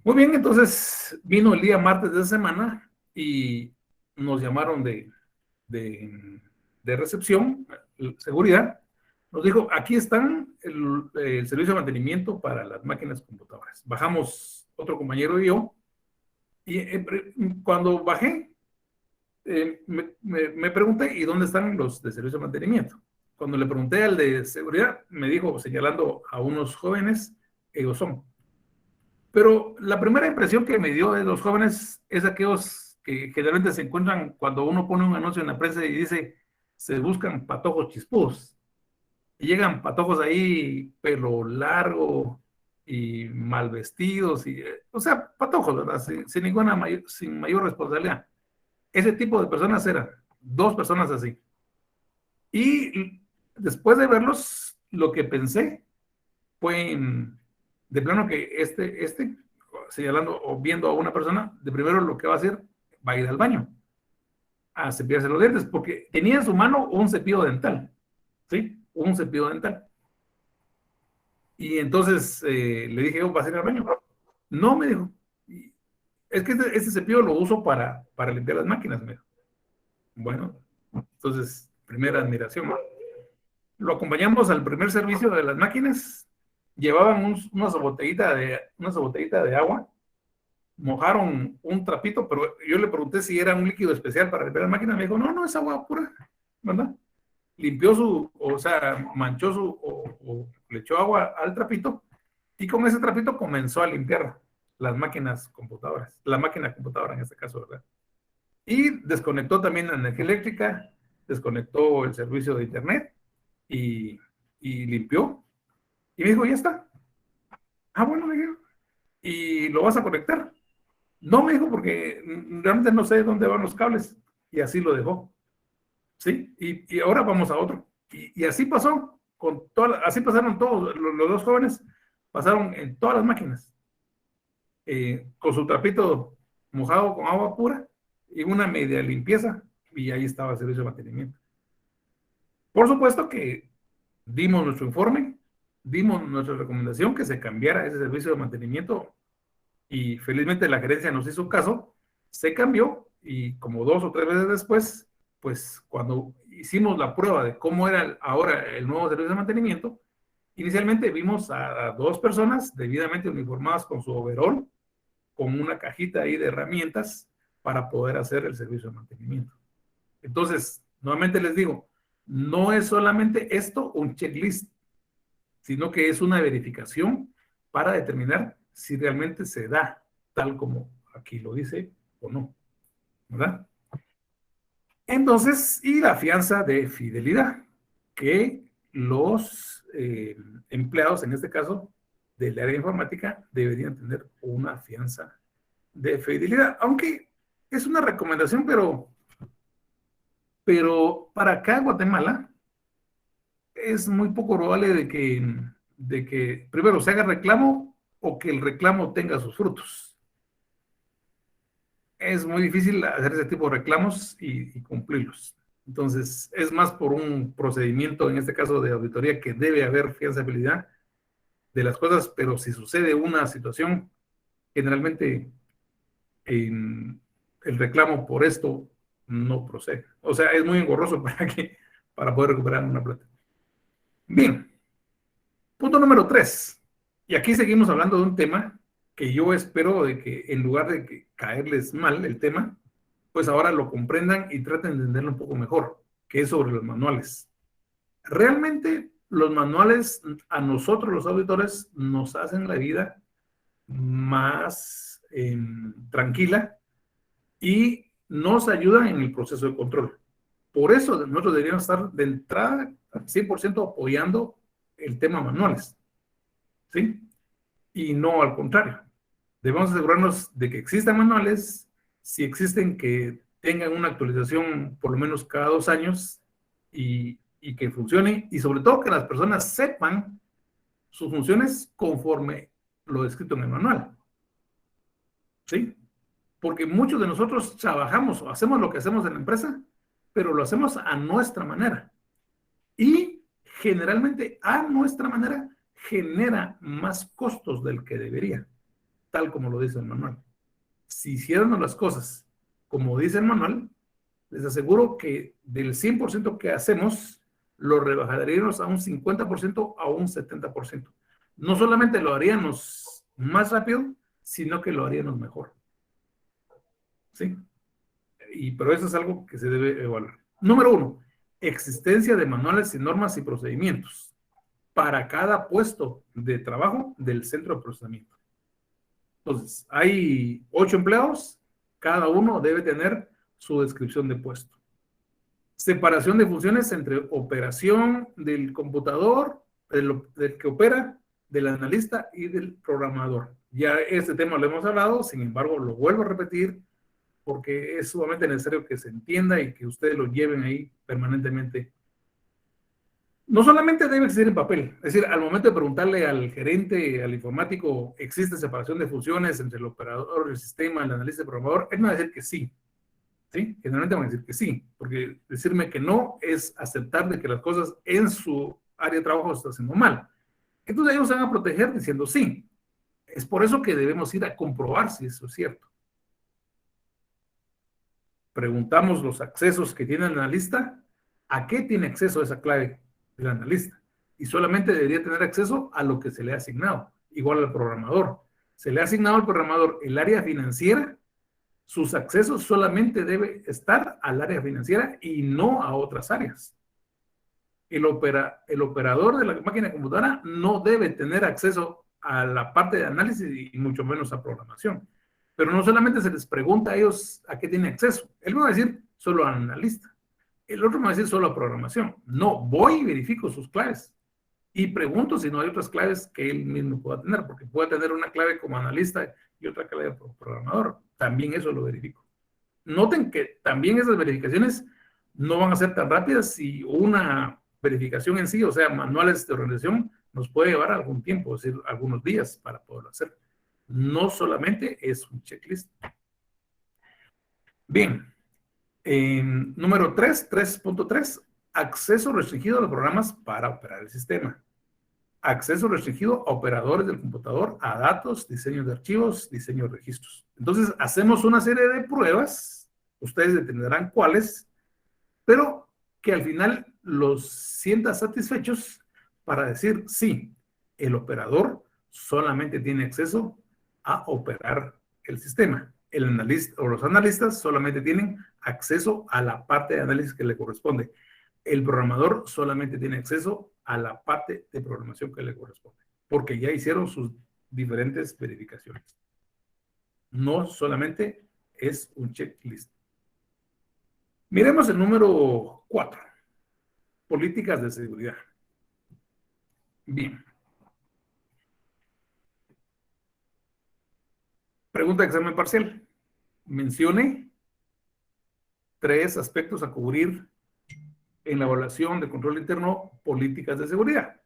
Muy bien, entonces vino el día martes de esa semana y nos llamaron de recepción, seguridad, nos dijo, aquí están el servicio de mantenimiento para las máquinas computadoras. Bajamos otro compañero y yo, y cuando bajé, me pregunté, ¿y dónde están los de servicio de mantenimiento? Cuando le pregunté al de seguridad, me dijo, señalando a unos jóvenes, ellos son. Pero la primera impresión que me dio de los jóvenes es aquellos que generalmente se encuentran cuando uno pone un anuncio en la prensa y dice, se buscan patojos chispudos. Y llegan patojos ahí, pelo largo y mal vestidos, o sea, patojos, ¿verdad? Sin mayor responsabilidad. Ese tipo de personas eran 2 personas así. Y después de verlos, lo que pensé fue de plano que señalando o viendo a una persona, de primero lo que va a hacer, va a ir al baño a cepillarse los dientes, porque tenía en su mano un cepillo dental, ¿sí? Un cepillo dental. Y entonces le dije, ¿vas a ir al baño? No, me dijo. Es que este cepillo lo uso para limpiar las máquinas, me dijo. Bueno, entonces, primera admiración, ¿no? Lo acompañamos al primer servicio de las máquinas, llevaban una botellita de agua, mojaron un trapito, pero yo le pregunté si era un líquido especial para limpiar las máquinas, me dijo, no, es agua pura, ¿verdad? Limpió manchó o le echó agua al trapito, y con ese trapito comenzó a limpiar las máquinas computadoras, la máquina computadora en este caso, ¿verdad? Y desconectó también la energía eléctrica, desconectó el servicio de internet y limpió. Y me dijo, ya está. Ah, bueno, me dijo. ¿Y lo vas a conectar? No, me dijo, porque realmente no sé dónde van los cables. Y así lo dejó. ¿Sí? Y ahora vamos a otro. Y así pasó. Así pasaron todos. Los 2 jóvenes pasaron en todas las máquinas. Con su trapito mojado con agua pura y una media limpieza. y ahí estaba el servicio de mantenimiento. Por supuesto que dimos nuestro informe, dimos nuestra recomendación que se cambiara ese servicio de mantenimiento y felizmente la gerencia nos hizo caso, se cambió y como 2 o 3 veces después, pues cuando hicimos la prueba de cómo era ahora el nuevo servicio de mantenimiento, inicialmente vimos a 2 personas debidamente uniformadas con su overol, con una cajita ahí de herramientas para poder hacer el servicio de mantenimiento. Entonces, nuevamente les digo, no es solamente esto un checklist, sino que es una verificación para determinar si realmente se da tal como aquí lo dice o no, ¿verdad? Entonces, y la fianza de fidelidad, que los empleados, en este caso, del área de informática, deberían tener una fianza de fidelidad, aunque es una recomendación, pero para acá en Guatemala es muy poco probable de que primero se haga reclamo o que el reclamo tenga sus frutos. Es muy difícil hacer ese tipo de reclamos y cumplirlos. Entonces, es más por un procedimiento, en este caso de auditoría, que debe haber fianzabilidad de las cosas, pero si sucede una situación, generalmente el reclamo por esto no procede. O sea, es muy engorroso para poder recuperar una plata. Bien, punto número 3. Y aquí seguimos hablando de un tema que yo espero de que en lugar de que caerles mal el tema, pues ahora lo comprendan y traten de entenderlo un poco mejor, que es sobre los manuales. Realmente los manuales a nosotros los auditores nos hacen la vida más tranquila y nos ayudan en el proceso de control. Por eso nosotros deberíamos estar de entrada al 100% apoyando el tema manuales, ¿sí? Y no al contrario. Debemos asegurarnos de que existan manuales, si existen que tengan una actualización por lo menos cada 2 años y que funcione, y sobre todo que las personas sepan sus funciones conforme lo descrito en el manual, ¿sí? Porque muchos de nosotros trabajamos o hacemos lo que hacemos en la empresa, pero lo hacemos a nuestra manera. Y generalmente a nuestra manera genera más costos del que debería, tal como lo dice el manual. Si hiciéramos las cosas como dice el manual, les aseguro que del 100% que hacemos, lo rebajaríamos a un 50% a un 70%. No solamente lo haríamos más rápido, sino que lo haríamos mejor. ¿Sí? Pero eso es algo que se debe evaluar. Número 1, existencia de manuales y normas y procedimientos para cada puesto de trabajo del centro de procesamiento. Entonces, hay 8 empleados, cada uno debe tener su descripción de puesto. Separación de funciones entre operación del computador, del que opera, del analista y del programador. Ya este tema lo hemos hablado, sin embargo, lo vuelvo a repetir porque es sumamente necesario que se entienda y que ustedes lo lleven ahí permanentemente. No solamente debe existir en papel, es decir, al momento de preguntarle al gerente, al informático, ¿existe separación de funciones entre el operador del sistema, el analista y el programador? Él me va a decir que sí. ¿Sí? Generalmente van a decir que sí, porque decirme que no es aceptar de que las cosas en su área de trabajo se están haciendo mal. Entonces ellos se van a proteger diciendo sí. Es por eso que debemos ir a comprobar si eso es cierto. Preguntamos los accesos que tiene el analista, ¿a qué tiene acceso esa clave del analista? Y solamente debería tener acceso a lo que se le ha asignado, igual al programador. Se le ha asignado al programador el área financiera, sus accesos solamente debe estar al área financiera y no a otras áreas. El operador de la máquina computadora no debe tener acceso a la parte de análisis y mucho menos a programación. Pero no solamente se les pregunta a ellos a qué tiene acceso. Él me va a decir solo al analista. El otro me va a decir solo a programación. No, voy y verifico sus claves. Y pregunto si no hay otras claves que él mismo pueda tener, porque puede tener una clave como analista y otra clave como programador. También eso lo verifico. Noten que también esas verificaciones no van a ser tan rápidas y una verificación en sí, o sea, manuales de organización, nos puede llevar algún tiempo, es decir, algunos días para poderlo hacer. No solamente es un checklist. Bien, Número 3, 3.3, acceso restringido a los programas para operar el sistema. Acceso restringido a operadores del computador, a datos, diseño de archivos, diseño de registros. Entonces, hacemos una serie de pruebas, ustedes determinarán cuáles, pero que al final los sientan satisfechos para decir, sí, el operador solamente tiene acceso a operar el sistema. El analista o los analistas solamente tienen acceso a la parte de análisis que le corresponde. El programador solamente tiene acceso a la parte de programación que le corresponde, porque ya hicieron sus diferentes verificaciones. No solamente es un checklist. Miremos el número 4. Políticas de seguridad. Bien. Pregunta de examen parcial. Mencione 3 aspectos a cubrir en la evaluación de control interno, políticas de seguridad.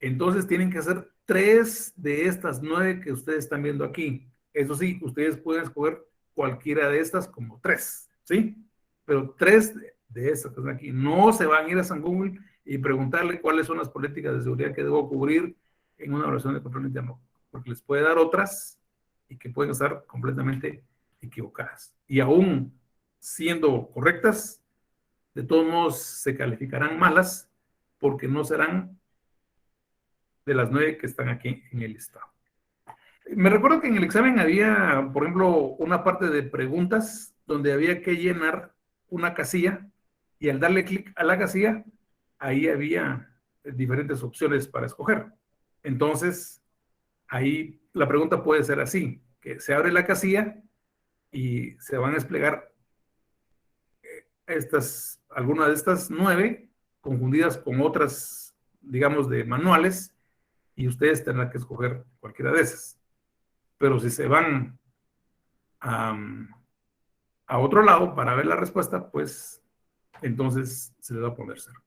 Entonces tienen que hacer 3 de estas 9 que ustedes están viendo aquí. Eso sí, ustedes pueden escoger cualquiera de estas como 3, ¿sí? Pero 3 de estas que están aquí. No se van a ir a San Google y preguntarle cuáles son las políticas de seguridad que debo cubrir en una evaluación de control interno, porque les puede dar otras y que pueden estar completamente equivocadas. Y aún siendo correctas, de todos modos se calificarán malas porque no serán de las 9 que están aquí en el listado. Me recuerdo que en el examen había, por ejemplo, una parte de preguntas donde había que llenar una casilla y al darle clic a la casilla, ahí había diferentes opciones para escoger. Entonces, ahí la pregunta puede ser así, que se abre la casilla y se van a desplegar algunas de estas 9 confundidas con otras, digamos, de manuales, y ustedes tendrán que escoger cualquiera de esas. Pero si se van a otro lado para ver la respuesta, pues entonces se les va a poner 0.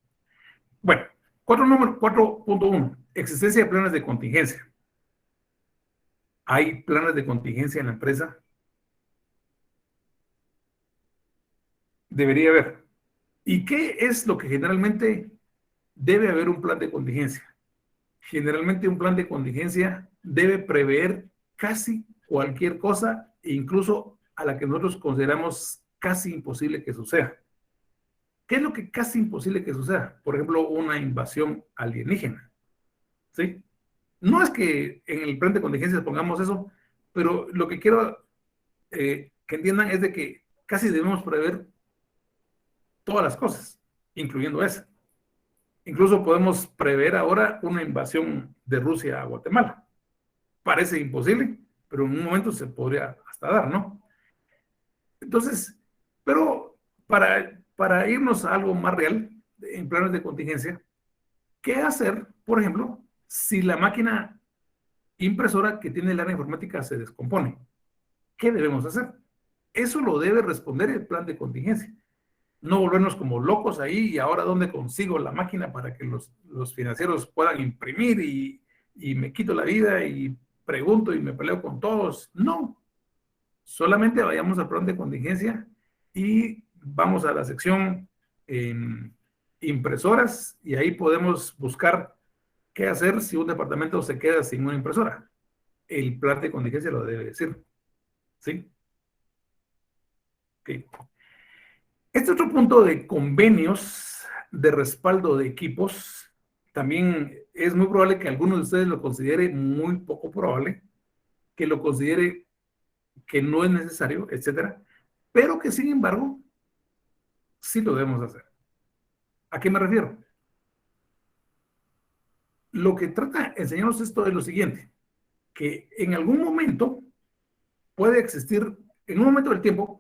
Bueno, 4.1, existencia de planes de contingencia. ¿Hay planes de contingencia en la empresa? Debería haber. ¿Y qué es lo que generalmente debe haber un plan de contingencia? Generalmente un plan de contingencia debe prever casi cualquier cosa, incluso a la que nosotros consideramos casi imposible que suceda. ¿Qué es lo que casi imposible que suceda? Por ejemplo, una invasión alienígena. ¿Sí? No es que en el plan de contingencia pongamos eso, pero lo que quiero que entiendan es de que casi debemos prever todas las cosas, incluyendo esa. Incluso podemos prever ahora una invasión de Rusia a Guatemala. Parece imposible, pero en un momento se podría hasta dar, ¿no? Entonces, pero para irnos a algo más real, en planes de contingencia, ¿qué hacer, por ejemplo, si la máquina impresora que tiene el área informática se descompone? ¿Qué debemos hacer? Eso lo debe responder el plan de contingencia. No volvernos como locos ahí y ahora dónde consigo la máquina para que los financieros puedan imprimir y me quito la vida y pregunto y me peleo con todos. No, solamente vayamos al plan de contingencia y vamos a la sección impresoras y ahí podemos buscar qué hacer si un departamento se queda sin una impresora. El plan de contingencia lo debe decir. ¿Sí? Ok. Este otro punto de convenios de respaldo de equipos, también es muy probable que alguno de ustedes lo considere muy poco probable, que lo considere que no es necesario, etcétera, pero que sin embargo, sí lo debemos hacer. ¿A qué me refiero? Lo que trata de enseñarnos esto es lo siguiente, que en algún momento puede existir, en un momento del tiempo,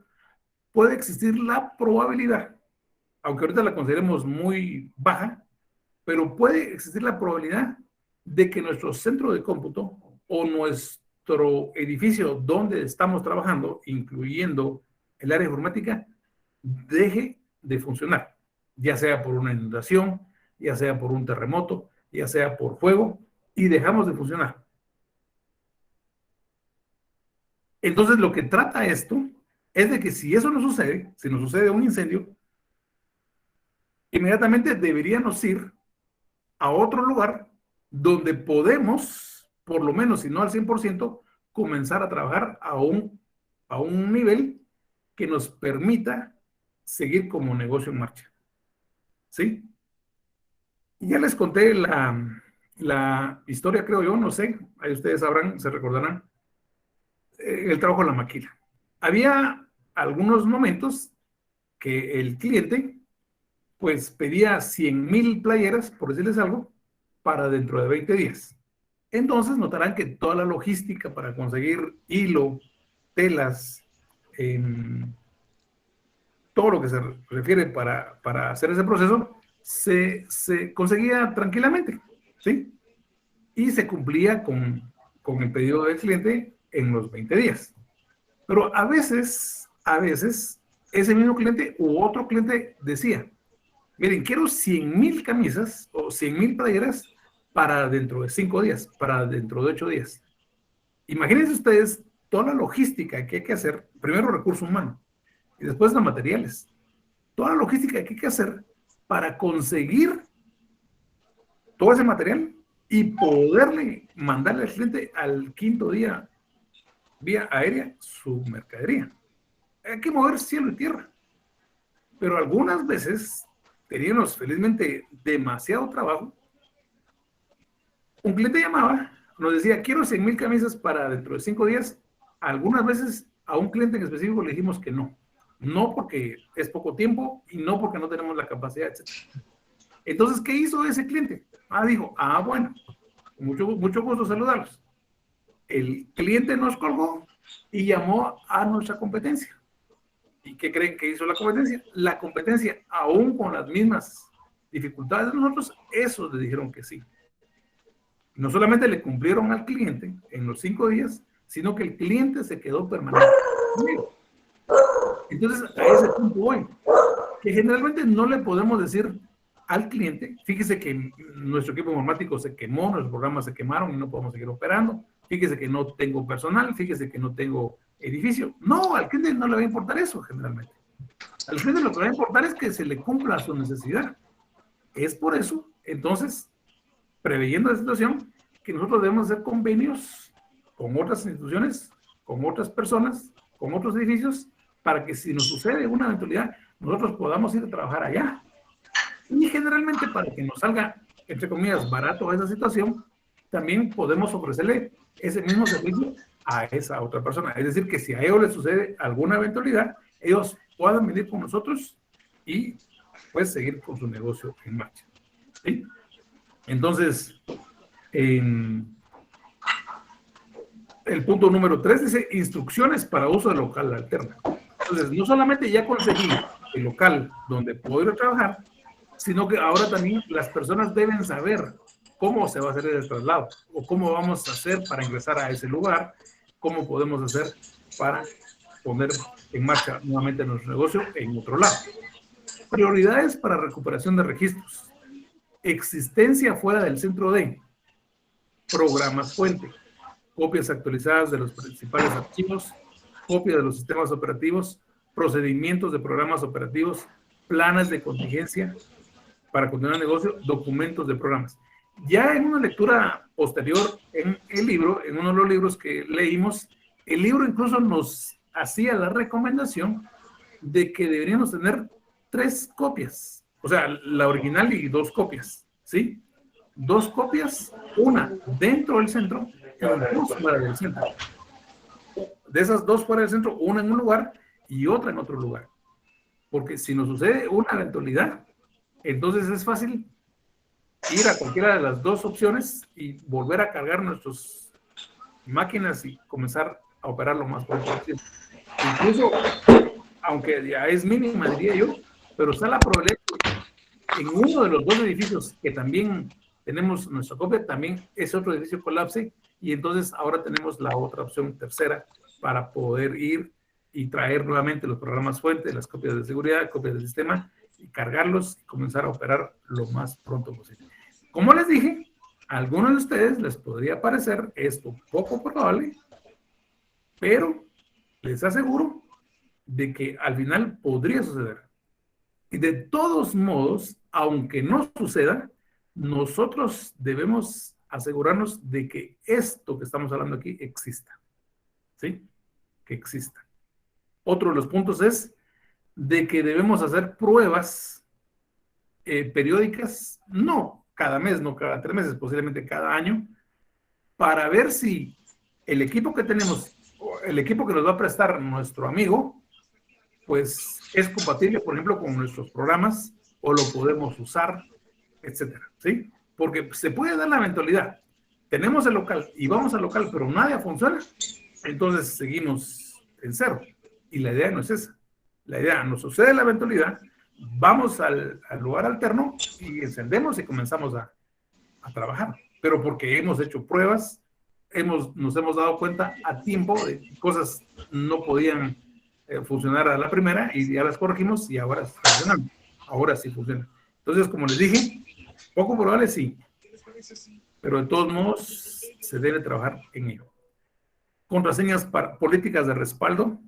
puede existir la probabilidad, aunque ahorita la consideremos muy baja, pero puede existir la probabilidad de que nuestro centro de cómputo o nuestro edificio donde estamos trabajando, incluyendo el área informática, deje de funcionar, ya sea por una inundación, ya sea por un terremoto, ya sea por fuego, y dejamos de funcionar. Entonces, lo que trata esto es de que si eso no sucede, si nos sucede un incendio, inmediatamente deberíamos ir a otro lugar donde podemos, por lo menos si no al 100%, comenzar a trabajar a un nivel que nos permita seguir como negocio en marcha. ¿Sí? Y ya les conté la historia, creo yo, no sé, ahí ustedes sabrán, se recordarán, el trabajo en la maquila. Había algunos momentos que el cliente pues pedía 100,000 playeras, por decirles algo, para dentro de 20 días. Entonces notarán que toda la logística para conseguir hilo, telas, todo lo que se refiere para hacer ese proceso, se conseguía tranquilamente, ¿sí? Y se cumplía con el pedido del cliente en los 20 días. Pero a veces, ese mismo cliente u otro cliente decía, miren, quiero 100,000 camisas o 100,000 playeras para dentro de 5 días, para dentro de 8 días. Imagínense ustedes toda la logística que hay que hacer, primero recurso humano y después los materiales. Toda la logística que hay que hacer para conseguir todo ese material y poderle mandarle al cliente al 5.º día vía aérea su mercadería. Hay que mover cielo y tierra. Pero algunas veces teníamos felizmente demasiado trabajo. Un cliente llamaba, nos decía, quiero 100,000 camisas para dentro de 5 días. Algunas veces a un cliente en específico le dijimos que no. No porque es poco tiempo y no porque no tenemos la capacidad, etc. Entonces, ¿qué hizo ese cliente? Dijo, bueno, mucho gusto saludarlos. El cliente nos colgó y llamó a nuestra competencia. ¿Y qué creen que hizo la competencia? La competencia, aún con las mismas dificultades de nosotros, esos le dijeron que sí. No solamente le cumplieron al cliente en los 5 días, sino que el cliente se quedó permanente conmigo. Entonces, a ese punto voy, que generalmente no le podemos decir al cliente, fíjese que nuestro equipo informático se quemó, nuestros programas se quemaron y no podemos seguir operando, fíjese que no tengo personal, fíjese que no tengo edificio. No, al cliente no le va a importar eso generalmente. Al cliente lo que le va a importar es que se le cumpla su necesidad. Es por eso, entonces, preveyendo la situación, que nosotros debemos hacer convenios con otras instituciones, con otras personas, con otros edificios, para que si nos sucede una eventualidad, nosotros podamos ir a trabajar allá. Y generalmente para que nos salga, entre comillas, barato esa situación, también podemos ofrecerle ese mismo servicio a esa otra persona. Es decir, que si a ellos les sucede alguna eventualidad, ellos puedan venir con nosotros y pues seguir con su negocio en marcha. ¿Sí? Entonces, el punto número 3 dice instrucciones para uso de local alterno. Entonces, no solamente ya conseguí el local donde puedo ir a trabajar, sino que ahora también las personas deben saber cómo se va a hacer el traslado o cómo vamos a hacer para ingresar a ese lugar, cómo podemos hacer para poner en marcha nuevamente nuestro negocio en otro lado. Prioridades para recuperación de registros. Existencia fuera del centro de programas fuente, copias actualizadas de los principales archivos, copia de los sistemas operativos, procedimientos de programas operativos, planes de contingencia para continuar el negocio, documentos de programas. Ya en una lectura posterior en el libro, en uno de los libros que leímos, el libro incluso nos hacía la recomendación de que deberíamos tener 3 copias, o sea, la original y 2 copias, ¿sí? 2 copias, una dentro del centro y 2 fuera del centro. De esas 2 fuera del centro, una en un lugar y otra en otro lugar. Porque si nos sucede una eventualidad, entonces es fácil ir a cualquiera de las 2 opciones y volver a cargar nuestras máquinas y comenzar a operar lo más pronto posible. Incluso, aunque ya es mínima, diría yo, pero está la probabilidad que en uno de los 2 edificios que también tenemos nuestra copia, también ese otro edificio colapse y entonces ahora tenemos la otra opción tercera para poder ir y traer nuevamente los programas fuente, las copias de seguridad, copias del sistema y cargarlos y comenzar a operar lo más pronto posible. Como les dije, a algunos de ustedes les podría parecer esto poco probable, pero les aseguro de que al final podría suceder. Y de todos modos, aunque no suceda, nosotros debemos asegurarnos de que esto que estamos hablando aquí exista. ¿Sí? Que exista. Otro de los puntos es de que debemos hacer pruebas periódicas, no cada mes, no cada 3 meses, posiblemente cada año, para ver si el equipo que tenemos, el equipo que nos va a prestar nuestro amigo, pues es compatible, por ejemplo, con nuestros programas, o lo podemos usar, etcétera, ¿sí? Porque se puede dar la eventualidad. Tenemos el local y vamos al local, pero nada funciona, entonces seguimos en cero. Y la idea no es esa. La idea, nos sucede la eventualidad, vamos al lugar alterno y encendemos y comenzamos a trabajar. Pero porque hemos hecho pruebas, nos hemos dado cuenta a tiempo de que cosas no podían funcionar a la primera y ya las corregimos y ahora funcionan. Ahora sí funciona. Entonces, como les dije, poco probable sí, pero de todos modos se debe trabajar en ello. Contraseñas políticas de respaldo,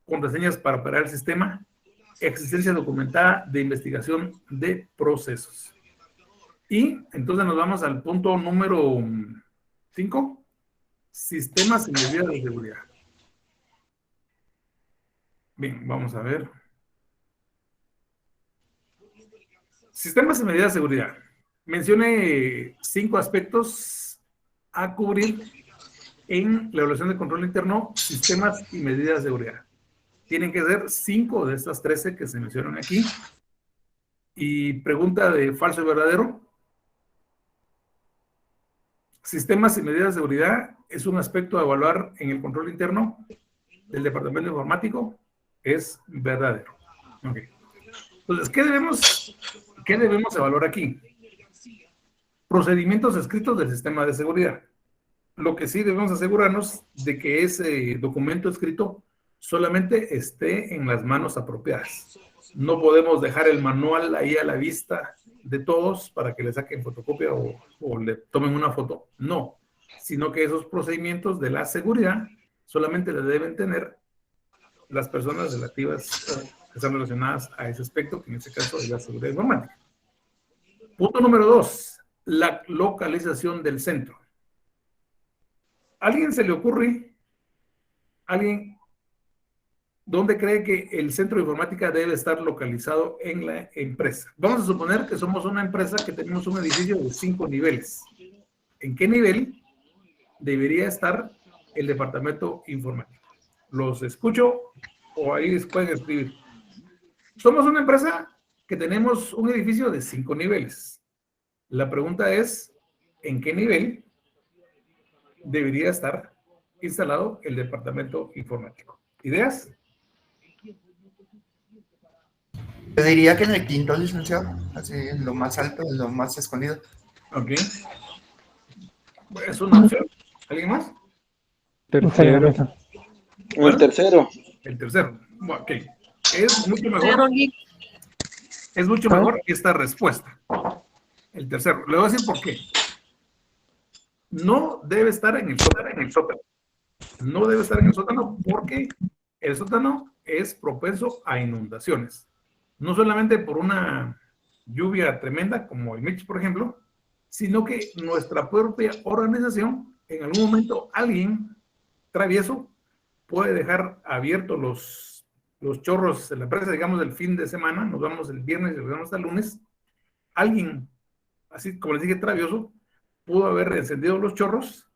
contraseñas para operar el sistema, existencia documentada de investigación de procesos. Y entonces nos vamos al punto número 5, sistemas y medidas de seguridad. Bien, vamos a ver. Sistemas y medidas de seguridad. Mencione 5 aspectos a cubrir en la evaluación de control interno, sistemas y medidas de seguridad. Tienen que ser 5 de estas 13 que se mencionan aquí. Y pregunta de falso y verdadero. Sistemas y medidas de seguridad es un aspecto a evaluar en el control interno del departamento informático. Es verdadero. Okay. Entonces, ¿qué debemos evaluar aquí? Procedimientos escritos del sistema de seguridad. Lo que sí debemos asegurarnos de que ese documento escrito solamente esté en las manos apropiadas. No podemos dejar el manual ahí a la vista de todos para que le saquen fotocopia o le tomen una foto. No, sino que esos procedimientos de la seguridad solamente le deben tener las personas relativas que están relacionadas a ese aspecto, que en este caso es la seguridad informática. Punto número 2, la localización del centro. ¿A alguien se le ocurre, dónde cree que el centro de informática debe estar localizado en la empresa? Vamos a suponer que somos una empresa que tenemos un edificio de 5 niveles. ¿En qué nivel debería estar el departamento informático? ¿Los escucho o ahí pueden escribir? Somos una empresa que tenemos un edificio de 5 niveles. La pregunta es, ¿en qué nivel debería estar instalado el departamento informático? ¿Ideas? Yo diría que en el quinto, licenciado, así en lo más alto, en lo más escondido. Ok. Es una opción. ¿Alguien más? Tercero. El tercero. El tercero. Ok. Es mucho mejor. Es mucho mejor esta respuesta. El tercero. Le voy a decir por qué. No debe estar en el sótano. No debe estar en el sótano porque el sótano es propenso a inundaciones. No solamente por una lluvia tremenda, como el Mitch, por ejemplo, sino que nuestra propia organización, en algún momento alguien travieso puede dejar abiertos los chorros en la empresa, digamos, el fin de semana, nos vamos el viernes y regresamos hasta el lunes. Alguien, así como les dije, travieso, pudo haber encendido los chorros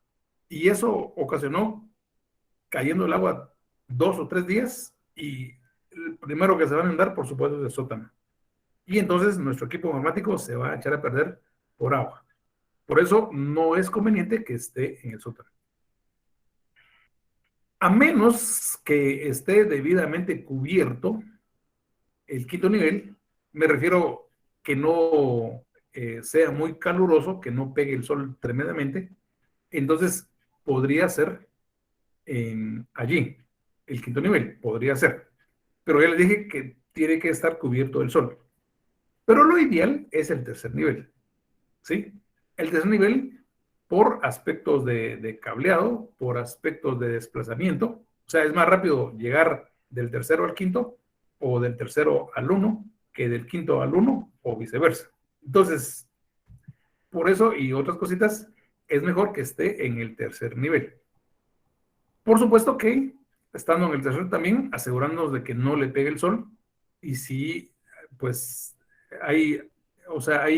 y eso ocasionó cayendo el agua 2 o 3 días y el primero que se va a inundar, por supuesto, es el sótano. Y entonces nuestro equipo informático se va a echar a perder por agua. Por eso no es conveniente que esté en el sótano. A menos que esté debidamente cubierto el quinto nivel, me refiero que no sea muy caluroso, que no pegue el sol tremendamente, entonces podría ser allí, el quinto nivel, podría ser. Pero ya les dije que tiene que estar cubierto del sol. Pero lo ideal es el tercer nivel, ¿sí? El tercer nivel por aspectos de cableado, por aspectos de desplazamiento. O sea, es más rápido llegar del tercero al quinto, o del tercero al uno, que del quinto al uno, o viceversa. Entonces, por eso y otras cositas, es mejor que esté en el tercer nivel. Por supuesto que, estando en el tercer también, asegurándonos de que no le pegue el sol, y si, pues, hay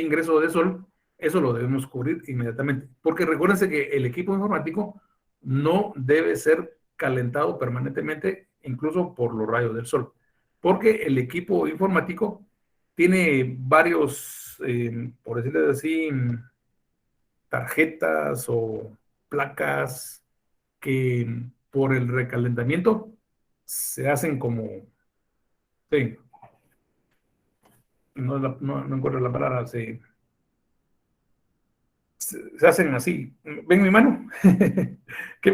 ingreso de sol, eso lo debemos cubrir inmediatamente. Porque recuérdense que el equipo informático no debe ser calentado permanentemente, incluso por los rayos del sol. Porque el equipo informático tiene varios, por decirlo así, tarjetas o placas que por el recalentamiento se hacen como, sí, no encuentro la palabra, se hacen así. ¿Ven mi mano?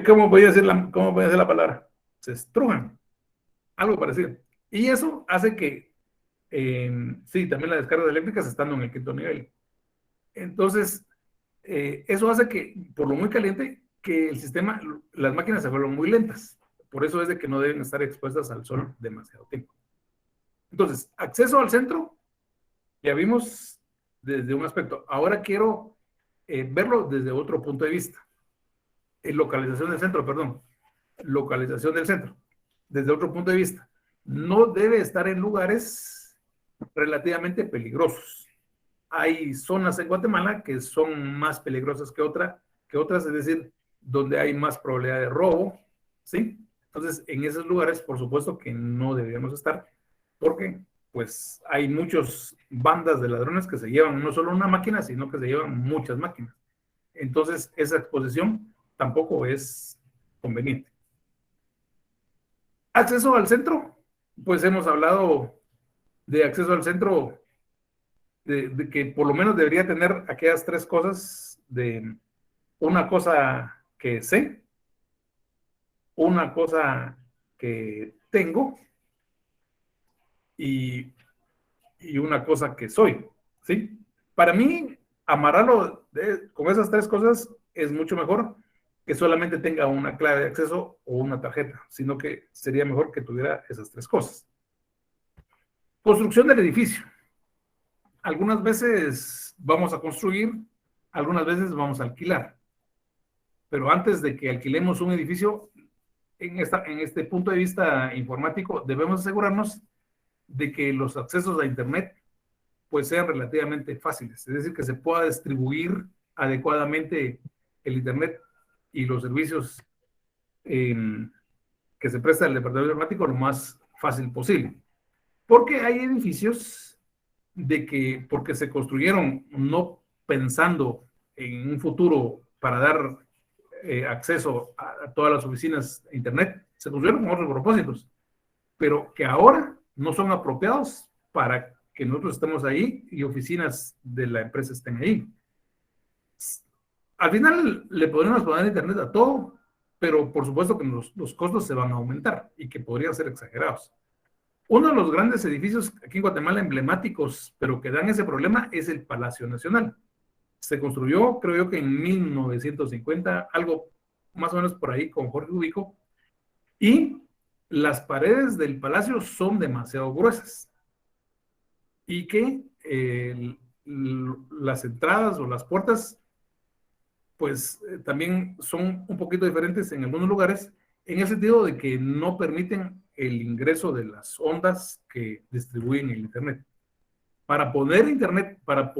¿Cómo podría ser la palabra? Se estrujan, algo parecido. Y eso hace que, sí, también las descargas eléctricas estando en el quinto nivel. Entonces, eso hace que, por lo muy caliente, que el sistema, las máquinas se vuelvan muy lentas. Por eso es de que no deben estar expuestas al sol demasiado tiempo. Entonces, acceso al centro, ya vimos desde un aspecto. Ahora quiero verlo desde otro punto de vista. Localización del centro, perdón. Localización del centro. Desde otro punto de vista. No debe estar en lugares relativamente peligrosos. Hay zonas en Guatemala que son más peligrosas que otras, es decir, donde hay más probabilidad de robo, ¿sí? Entonces, en esos lugares, por supuesto que no deberíamos estar, porque pues hay muchas bandas de ladrones que se llevan no solo una máquina, sino que se llevan muchas máquinas. Entonces, esa exposición tampoco es conveniente. Acceso al centro, pues hemos hablado de acceso al centro, de que por lo menos debería tener aquellas tres cosas, de una cosa que sé, una cosa que tengo y una cosa que soy, ¿sí? Para mí, amarrarlo con esas tres cosas es mucho mejor que solamente tenga una clave de acceso o una tarjeta, sino que sería mejor que tuviera esas tres cosas. Construcción del edificio. Algunas veces vamos a construir, algunas veces vamos a alquilar. Pero antes de que alquilemos un edificio, en este punto de vista informático, debemos asegurarnos de que los accesos a Internet pues sean relativamente fáciles, es decir, que se pueda distribuir adecuadamente el Internet y los servicios que se presta al departamento informático lo más fácil posible. Porque hay edificios porque se construyeron no pensando en un futuro para dar acceso a todas las oficinas a Internet, se construyeron con otros propósitos, pero que ahora no son apropiados para que nosotros estemos ahí y oficinas de la empresa estén ahí. Al final le podremos poner Internet a todo, pero por supuesto que los costos se van a aumentar y que podrían ser exagerados. Uno de los grandes edificios aquí en Guatemala emblemáticos, pero que dan ese problema, es el Palacio Nacional. Se construyó, creo yo que en 1950, algo más o menos por ahí con Jorge Ubico, y las paredes del palacio son demasiado gruesas y que las entradas o las puertas pues también son un poquito diferentes en algunos lugares, en el sentido de que no permiten el ingreso de las ondas que distribuyen el Internet. Para poner Internet, para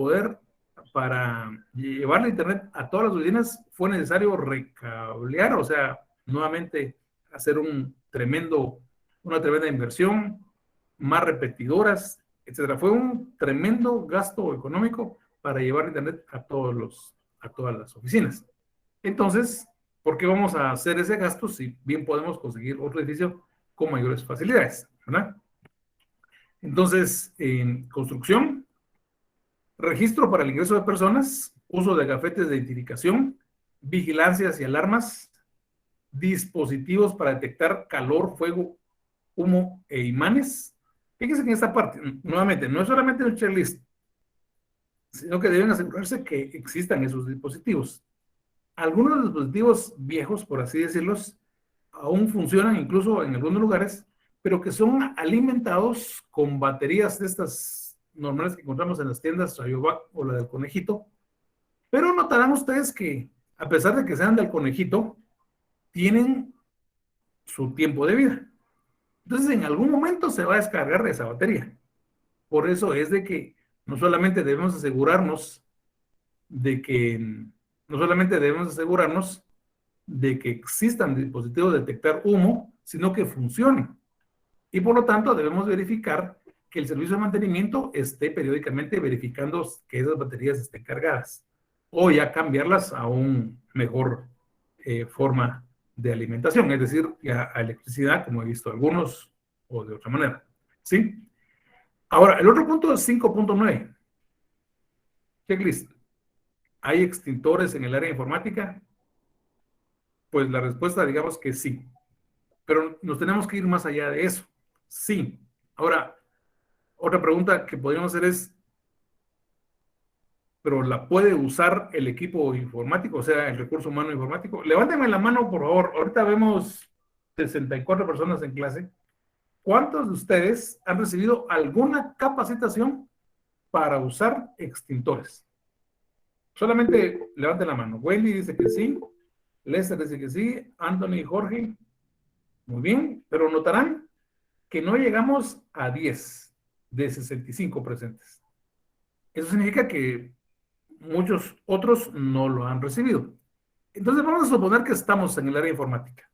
llevarle Internet a todas las oficinas, fue necesario recablear, o sea, nuevamente hacer una tremenda inversión, más repetidoras, etcétera. Fue un tremendo gasto económico para llevar Internet a todas las oficinas. Entonces, ¿por qué vamos a hacer ese gasto si bien podemos conseguir otro edificio con mayores facilidades, ¿verdad? Entonces, en construcción, registro para el ingreso de personas, uso de gafetes de identificación, vigilancias y alarmas, dispositivos para detectar calor, fuego, humo e imanes. Fíjense que en esta parte, nuevamente, no es solamente un checklist, sino que deben asegurarse que existan esos dispositivos. Algunos dispositivos viejos, por así decirlos, aún funcionan incluso en algunos lugares, pero que son alimentados con baterías de estas normales que encontramos en las tiendas, Rayovac o la del conejito. Pero notarán ustedes que, a pesar de que sean del conejito, tienen su tiempo de vida. Entonces, en algún momento se va a descargar de esa batería. Por eso es de que no solamente debemos asegurarnos de que existan dispositivos de detectar humo, sino que funcionen. Y por lo tanto, debemos verificar que el servicio de mantenimiento esté periódicamente verificando que esas baterías estén cargadas, o ya cambiarlas a una mejor forma de alimentación, es decir, ya a electricidad, como he visto algunos, o de otra manera. ¿Sí? Ahora, el otro punto es 5.9. Checklist. ¿Hay extintores en el área informática? Pues la respuesta, digamos que sí. Pero nos tenemos que ir más allá de eso. Sí. Ahora, otra pregunta que podríamos hacer es, ¿pero la puede usar el equipo informático, o sea, el recurso humano informático? Levántame la mano, por favor. Ahorita vemos 64 personas en clase. ¿Cuántos de ustedes han recibido alguna capacitación para usar extintores? Solamente levanten la mano. Wendy dice que sí. Lester dice que sí. Anthony y Jorge. Muy bien. Pero notarán que no llegamos a 10 de 65 presentes. Eso significa que muchos otros no lo han recibido. Entonces vamos a suponer que estamos en el área informática.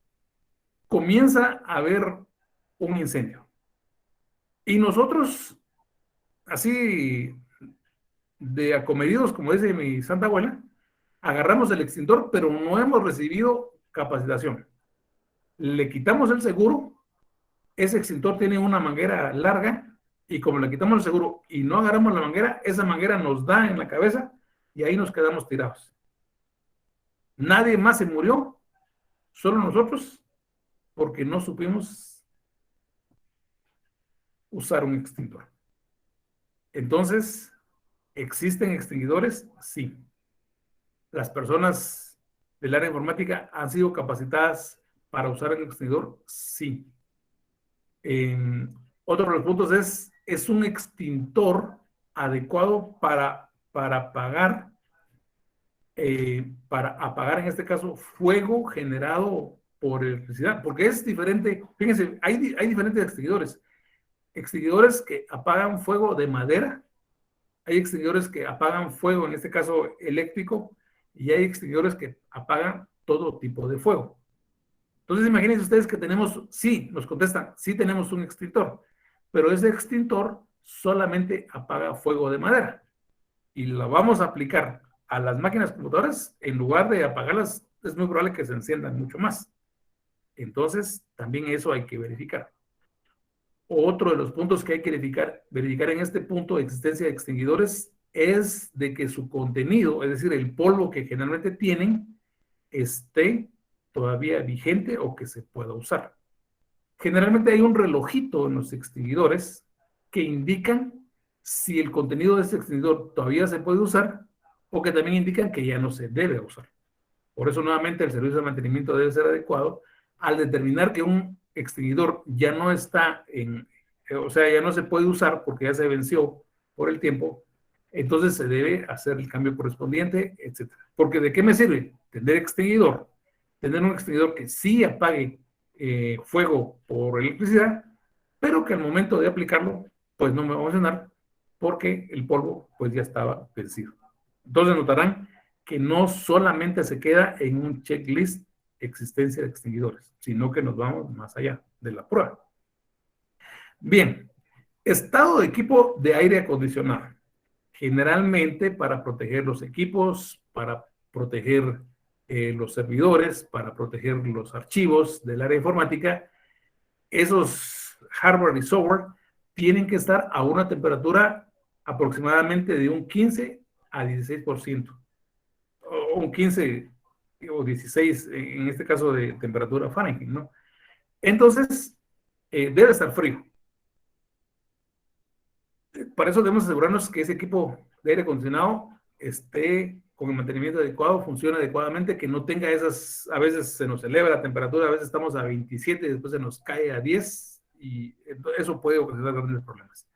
Comienza a haber un incendio. Y nosotros, así de acomedidos, como dice mi santa abuela, agarramos el extintor, pero no hemos recibido capacitación. Le quitamos el seguro, ese extintor tiene una manguera larga, y como le quitamos el seguro y no agarramos la manguera, esa manguera nos da en la cabeza y ahí nos quedamos tirados. Nadie más se murió, solo nosotros, porque no supimos usar un extintor. Entonces, ¿existen extinguidores? Sí. ¿Las personas del área informática han sido capacitadas para usar el extinguidor? Sí. Otro de los puntos es un extintor adecuado para apagar, en este caso, fuego generado por electricidad, porque es diferente. Fíjense, hay diferentes extinguidores. Extinguidores que apagan fuego de madera, hay extinguidores que apagan fuego, en este caso eléctrico, y hay extinguidores que apagan todo tipo de fuego. Entonces imagínense ustedes que tenemos, sí, nos contestan, sí tenemos un extintor, pero ese extintor solamente apaga fuego de madera, y lo vamos a aplicar a las máquinas computadoras. En lugar de apagarlas, es muy probable que se enciendan mucho más. Entonces, también eso hay que verificar. Otro de los puntos que hay que verificar en este punto de existencia de extinguidores es de que su contenido, es decir, el polvo que generalmente tienen, esté todavía vigente o que se pueda usar. Generalmente hay un relojito en los extinguidores que indican si el contenido de ese extinguidor todavía se puede usar, o que también indican que ya no se debe usar. Por eso, nuevamente, el servicio de mantenimiento debe ser adecuado al determinar que un extinguidor ya no está o sea, ya no se puede usar porque ya se venció por el tiempo. Entonces se debe hacer el cambio correspondiente, etc. Porque ¿de qué me sirve tener un extinguidor que sí apague fuego por electricidad, pero que al momento de aplicarlo, pues no me va a funcionar porque el polvo pues ya estaba vencido? Entonces notarán que no solamente se queda en un checklist existencia de extinguidores, sino que nos vamos más allá de la prueba. Bien, estado de equipo de aire acondicionado. Generalmente para proteger los equipos, para proteger los servidores, para proteger los archivos del área informática, esos hardware y software tienen que estar a una temperatura aproximadamente de un 15 a 16%, o un 15 o 16 en este caso de temperatura Fahrenheit, ¿no? Entonces, debe estar frío. Para eso debemos asegurarnos que ese equipo de aire acondicionado esté con el mantenimiento adecuado, funcione adecuadamente, que no tenga esas, a veces se nos eleva la temperatura, a veces estamos a 27 y después se nos cae a 10 y eso puede ocasionar grandes problemas.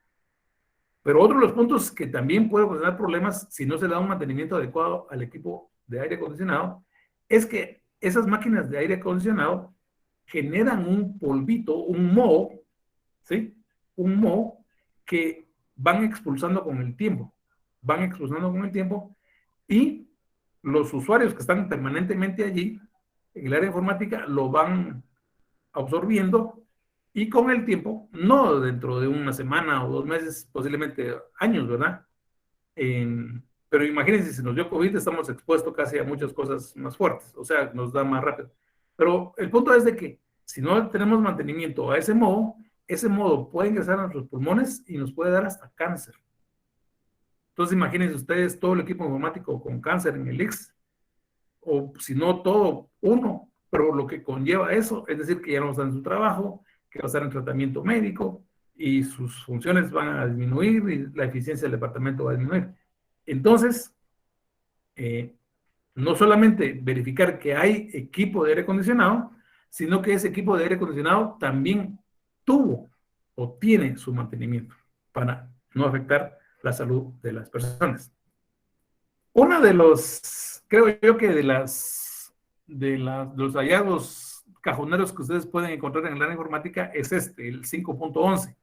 Pero otro de los puntos que también puede ocasionar problemas si no se le da un mantenimiento adecuado al equipo de aire acondicionado es que esas máquinas de aire acondicionado generan un polvito, un moho, ¿sí? Un moho que van expulsando con el tiempo. Van expulsando con el tiempo y los usuarios que están permanentemente allí, en el área informática, lo van absorbiendo y con el tiempo, no dentro de una semana o 2 meses, posiblemente años, ¿verdad? Pero imagínense, si nos dio COVID, estamos expuestos casi a muchas cosas más fuertes, o sea, nos da más rápido. Pero el punto es de que si no tenemos mantenimiento a ese modo puede ingresar a nuestros pulmones y nos puede dar hasta cáncer. Entonces imagínense ustedes todo el equipo informático con cáncer en el IX, o si no todo, uno, pero lo que conlleva eso, es decir, que ya no está en su trabajo, que va a estar en tratamiento médico, y sus funciones van a disminuir, y la eficiencia del departamento va a disminuir. Entonces, no solamente verificar que hay equipo de aire acondicionado, sino que ese equipo de aire acondicionado también tuvo o tiene su mantenimiento para no afectar la salud de las personas. Uno de los, creo yo que de los hallazgos cajoneros que ustedes pueden encontrar en el área informática es el 5.11,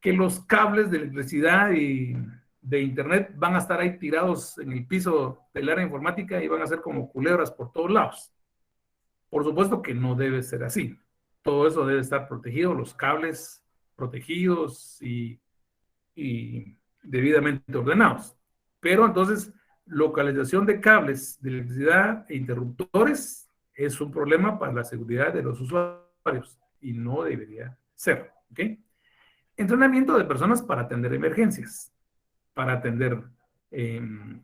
que los cables de electricidad y de internet van a estar ahí tirados en el piso del área informática y van a ser como culebras por todos lados. Por supuesto que no debe ser así. Todo eso debe estar protegido, los cables protegidos y debidamente ordenados. Pero entonces, localización de cables de electricidad e interruptores es un problema para la seguridad de los usuarios y no debería ser. ¿Ok? Entrenamiento de personas para atender emergencias, para atender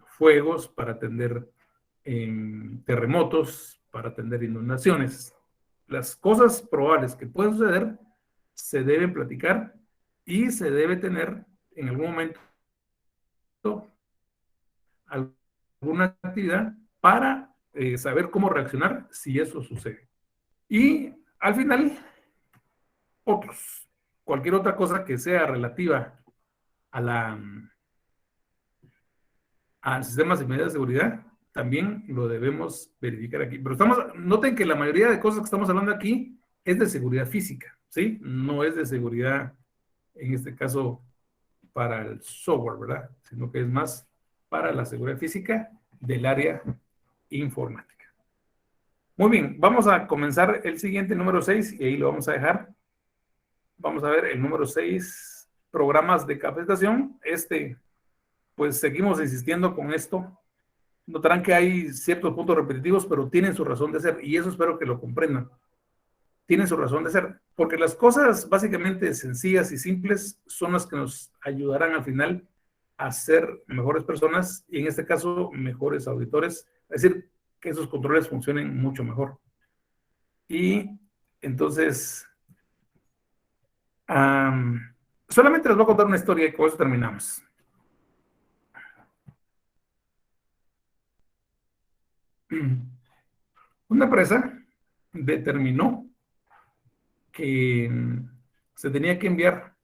fuegos, para atender terremotos, para atender inundaciones. Las cosas probables que pueden suceder se deben platicar y se debe tener en algún momento alguna actividad para saber cómo reaccionar si eso sucede. Y al final, cualquier otra cosa que sea relativa a al sistema de seguridad, también lo debemos verificar aquí. Pero noten que la mayoría de cosas que estamos hablando aquí es de seguridad física, ¿sí? No es de seguridad, en este caso, para el software, ¿verdad? Sino que es más para la seguridad física del área informática. Muy bien, vamos a comenzar el siguiente, número 6, y ahí lo vamos a dejar. Vamos a ver el número 6, programas de capacitación. Pues seguimos insistiendo con esto. Notarán que hay ciertos puntos repetitivos, pero tienen su razón de ser, y eso espero que lo comprendan. Tienen su razón de ser, porque las cosas básicamente sencillas y simples son las que nos ayudarán al final a ser mejores personas, y en este caso, mejores auditores, es decir, que esos controles funcionen mucho mejor. Y entonces, solamente les voy a contar una historia y con eso terminamos. Una empresa determinó que se tenía que enviar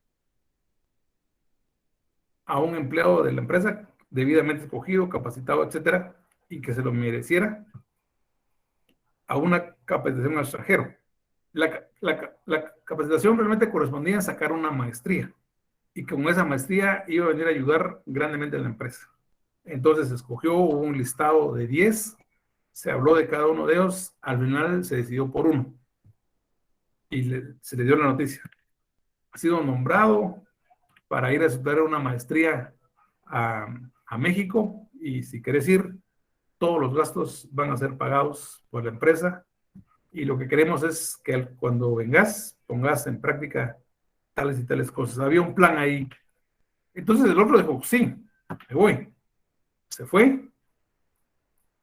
a un empleado de la empresa debidamente escogido, capacitado, etcétera, y que se lo mereciera a una capacitación al extranjero. La capacitación realmente correspondía a sacar una maestría, y con esa maestría iba a venir a ayudar grandemente a la empresa. Entonces se escogió un listado de 10, se habló de cada uno de ellos, al final se decidió por uno y se le dio la noticia. Ha sido nombrado para ir a estudiar una maestría a México, y si quieres ir, todos los gastos van a ser pagados por la empresa, y lo que queremos es que cuando vengas, pongas en práctica tales y tales cosas. Había un plan ahí. Entonces el otro dijo, sí, me voy. Se fue,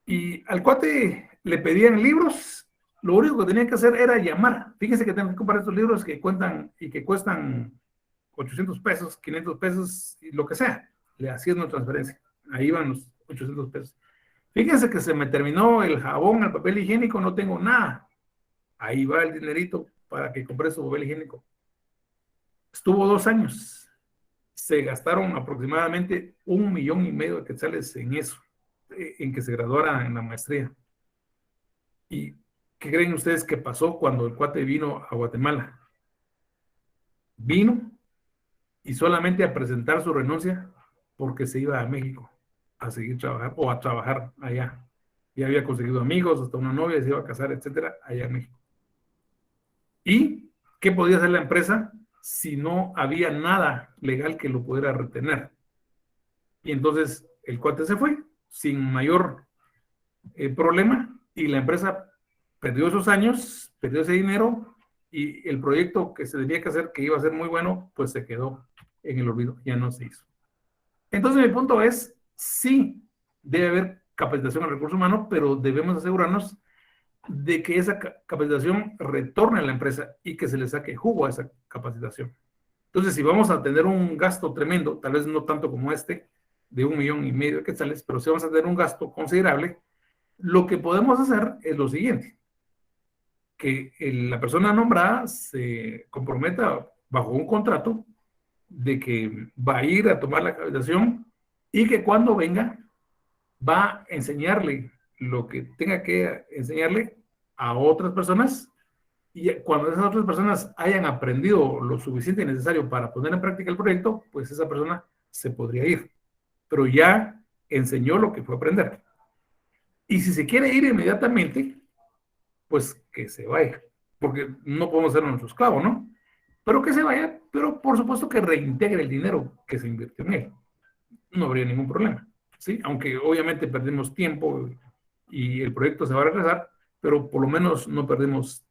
y al cuate le pedían libros. Lo único que tenía que hacer era llamar. Fíjense que tengo que comprar estos libros que cuestan 800 pesos, 500 pesos, y lo que sea. Le hacían una transferencia. Ahí van los 800 pesos. Fíjense que se me terminó el jabón, el papel higiénico, no tengo nada. Ahí va el dinerito para que compre su papel higiénico. Estuvo 2 años. Se gastaron aproximadamente 1,5 millones de quetzales en eso, en que se graduara en la maestría. ¿Y qué creen ustedes que pasó cuando el cuate vino a Guatemala? Vino y solamente a presentar su renuncia porque se iba a México a seguir trabajando o a trabajar allá. Ya había conseguido amigos, hasta una novia, se iba a casar, etcétera, allá en México. ¿Y qué podía hacer la empresa si no había nada legal que lo pudiera retener? Y entonces el cuate se fue sin mayor problema y la empresa perdió esos años, perdió ese dinero y el proyecto que se debía que hacer, que iba a ser muy bueno, pues se quedó en el olvido, ya no se hizo. Entonces mi punto es, sí, debe haber capacitación en recursos humanos, pero debemos asegurarnos de que esa capacitación retorne a la empresa y que se le saque jugo a esa capacitación. Entonces, si vamos a tener un gasto tremendo, tal vez no tanto como este, de 1,5 millones de quetzales, pero si vamos a tener un gasto considerable, lo que podemos hacer es lo siguiente, que la persona nombrada se comprometa bajo un contrato de que va a ir a tomar la capacitación y que cuando venga va a enseñarle lo que tenga que enseñarle a otras personas y cuando esas otras personas hayan aprendido lo suficiente y necesario para poner en práctica el proyecto, pues esa persona se podría ir, pero ya enseñó lo que fue a aprender. Y si se quiere ir inmediatamente, pues que se vaya, porque no podemos ser nuestro esclavo, ¿no? Pero que se vaya, pero por supuesto que reintegre el dinero que se invirtió en él. No habría ningún problema, ¿sí? Aunque obviamente perdemos tiempo y el proyecto se va a regresar, pero por lo menos no perdemos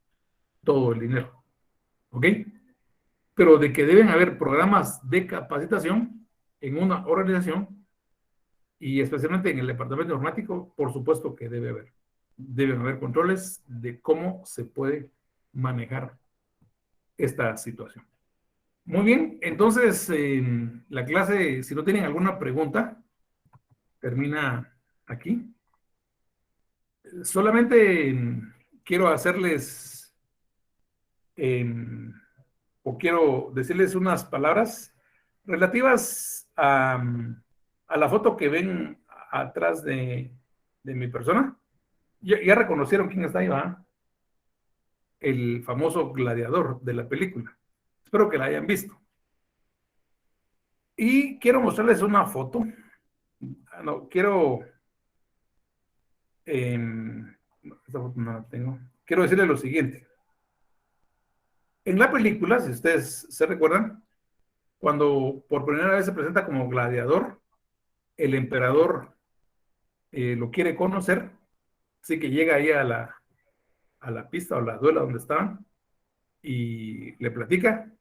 todo el dinero, ¿ok? Pero de que deben haber programas de capacitación en una organización y especialmente en el departamento informático, por supuesto que debe haber. Deben haber controles de cómo se puede manejar esta situación. Muy bien, entonces la clase, si no tienen alguna pregunta, termina aquí. Solamente quiero hacerles o quiero decirles unas palabras relativas a la foto que ven atrás de mi persona. Ya reconocieron quién está ahí, ¿va? El famoso gladiador de la película. Espero que la hayan visto. Y quiero mostrarles una foto. No, quiero... esta foto no la tengo. Quiero decirles lo siguiente. En la película, si ustedes se recuerdan, cuando por primera vez se presenta como gladiador, el emperador lo quiere conocer, así que llega ahí a la pista o la duela donde estaban y le platica,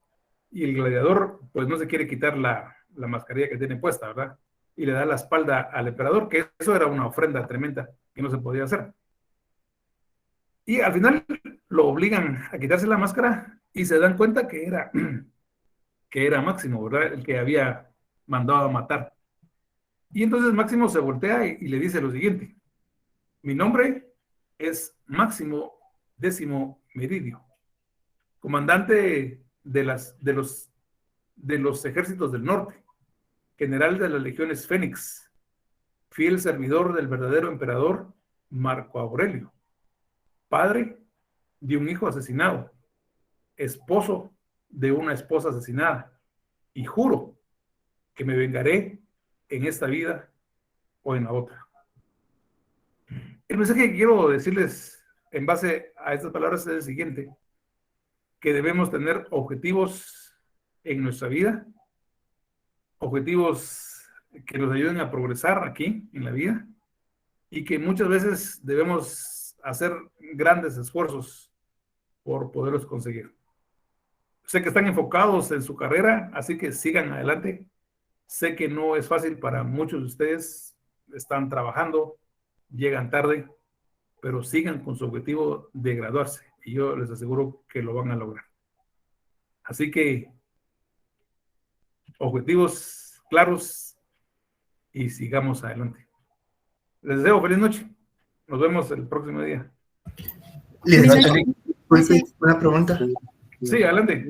y el gladiador pues no se quiere quitar la mascarilla que tiene puesta, ¿verdad? Y le da la espalda al emperador, que eso era una ofrenda tremenda que no se podía hacer. Y al final lo obligan a quitarse la máscara y se dan cuenta que era Máximo, ¿verdad? El que había mandado a matar. Y entonces Máximo se voltea y le dice lo siguiente: mi nombre es Máximo Décimo Meridio, comandante de los ejércitos del norte, general de las legiones Fénix, fiel servidor del verdadero emperador Marco Aurelio, padre de un hijo asesinado, esposo de una esposa asesinada, y juro que me vengaré en esta vida o en la otra. El mensaje que quiero decirles en base a estas palabras es el siguiente: que debemos tener objetivos en nuestra vida, objetivos que nos ayuden a progresar aquí en la vida, y que muchas veces debemos hacer grandes esfuerzos por poderlos conseguir. Sé que están enfocados en su carrera, así que sigan adelante. Sé que no es fácil para muchos de ustedes, están trabajando, llegan tarde, pero sigan con su objetivo de graduarse y yo les aseguro que lo van a lograr. Así que objetivos claros y sigamos adelante. Les deseo feliz noche. Nos vemos el próximo día. Una pregunta. Sí, adelante.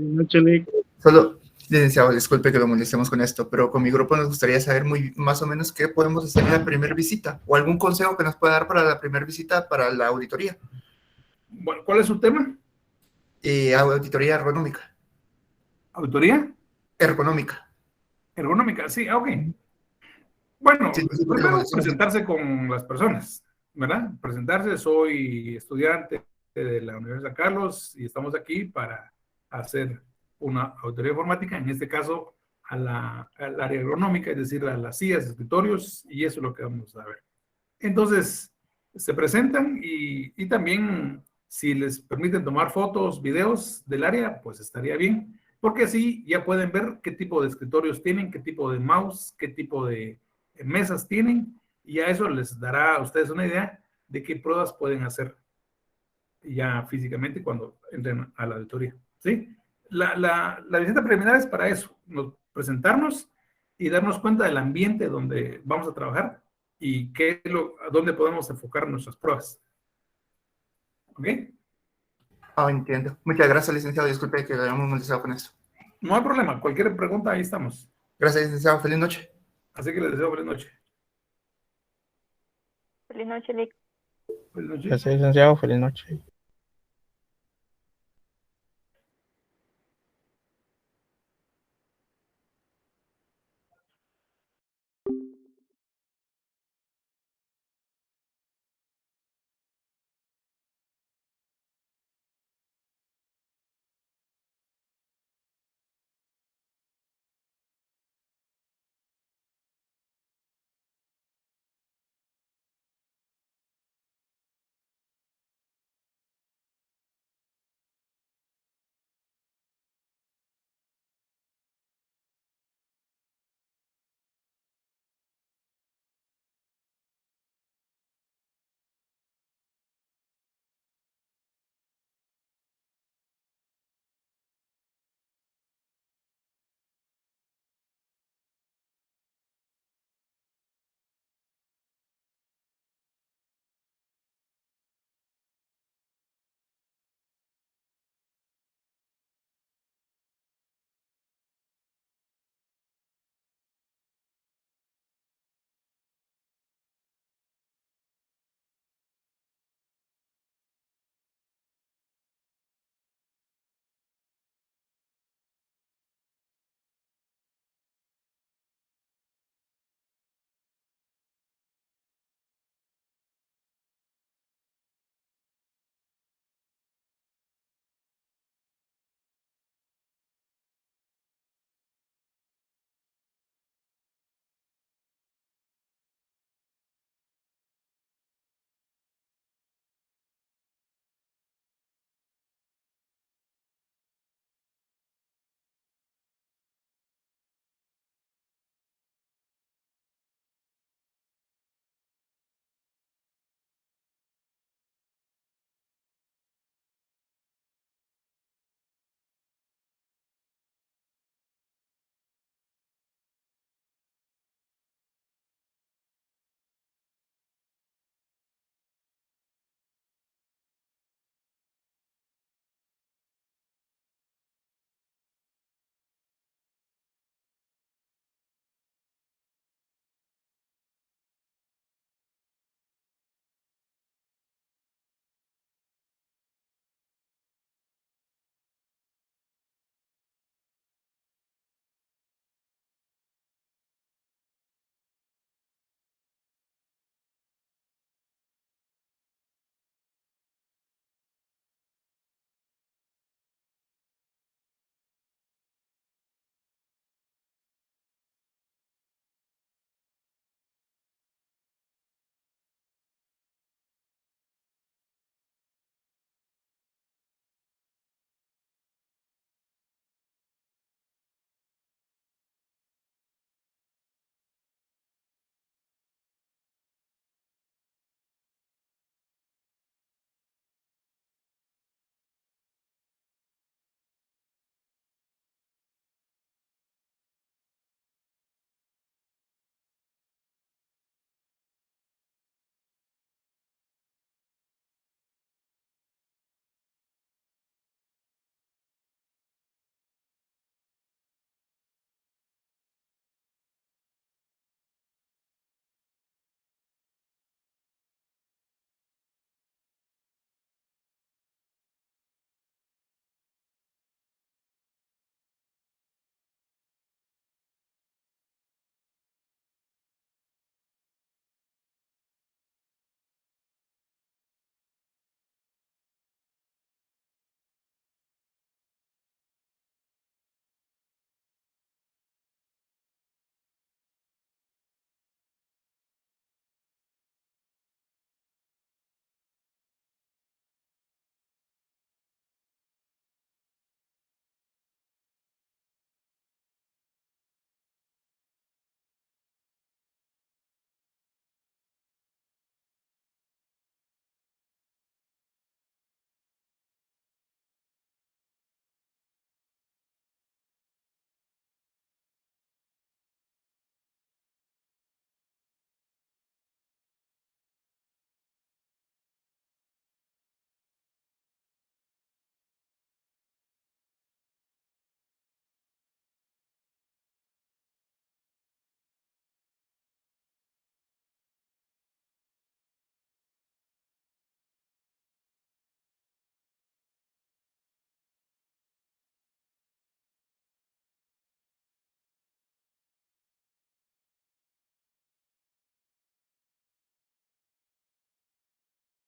Solo Licenciado, disculpe que lo molestemos con esto, pero con mi grupo nos gustaría saber más o menos qué podemos hacer en la primera visita o algún consejo que nos pueda dar para la primera visita para la auditoría. Bueno, ¿cuál es su tema? Auditoría ergonómica. ¿Auditoría? Ergonómica. Ergonómica, sí, ok. Bueno, Sí, sí, porque lo primero molestamos. presentarse con las personas, ¿verdad? Presentarse, soy estudiante de la Universidad de San Carlos y estamos aquí para hacer una auditoría informática, en este caso al área ergonómica, es decir, a las sillas, escritorios, y eso es lo que vamos a ver. Entonces, se presentan y también si les permiten tomar fotos, videos del área, pues estaría bien, porque así ya pueden ver qué tipo de escritorios tienen, qué tipo de mouse, qué tipo de mesas tienen, y a eso les dará a ustedes una idea de qué pruebas pueden hacer ya físicamente cuando entren a la auditoría, ¿sí? La visita preliminar es para eso, presentarnos y darnos cuenta del ambiente donde vamos a trabajar y dónde podemos enfocar nuestras pruebas. ¿Ok? Entiendo. Muchas gracias, licenciado. Disculpe que lo hayamos molestado con esto. No hay problema, cualquier pregunta, ahí estamos. Gracias, licenciado. Feliz noche. Así que les deseo feliz noche. Feliz noche, Lic. Feliz noche. Gracias, licenciado. Feliz noche.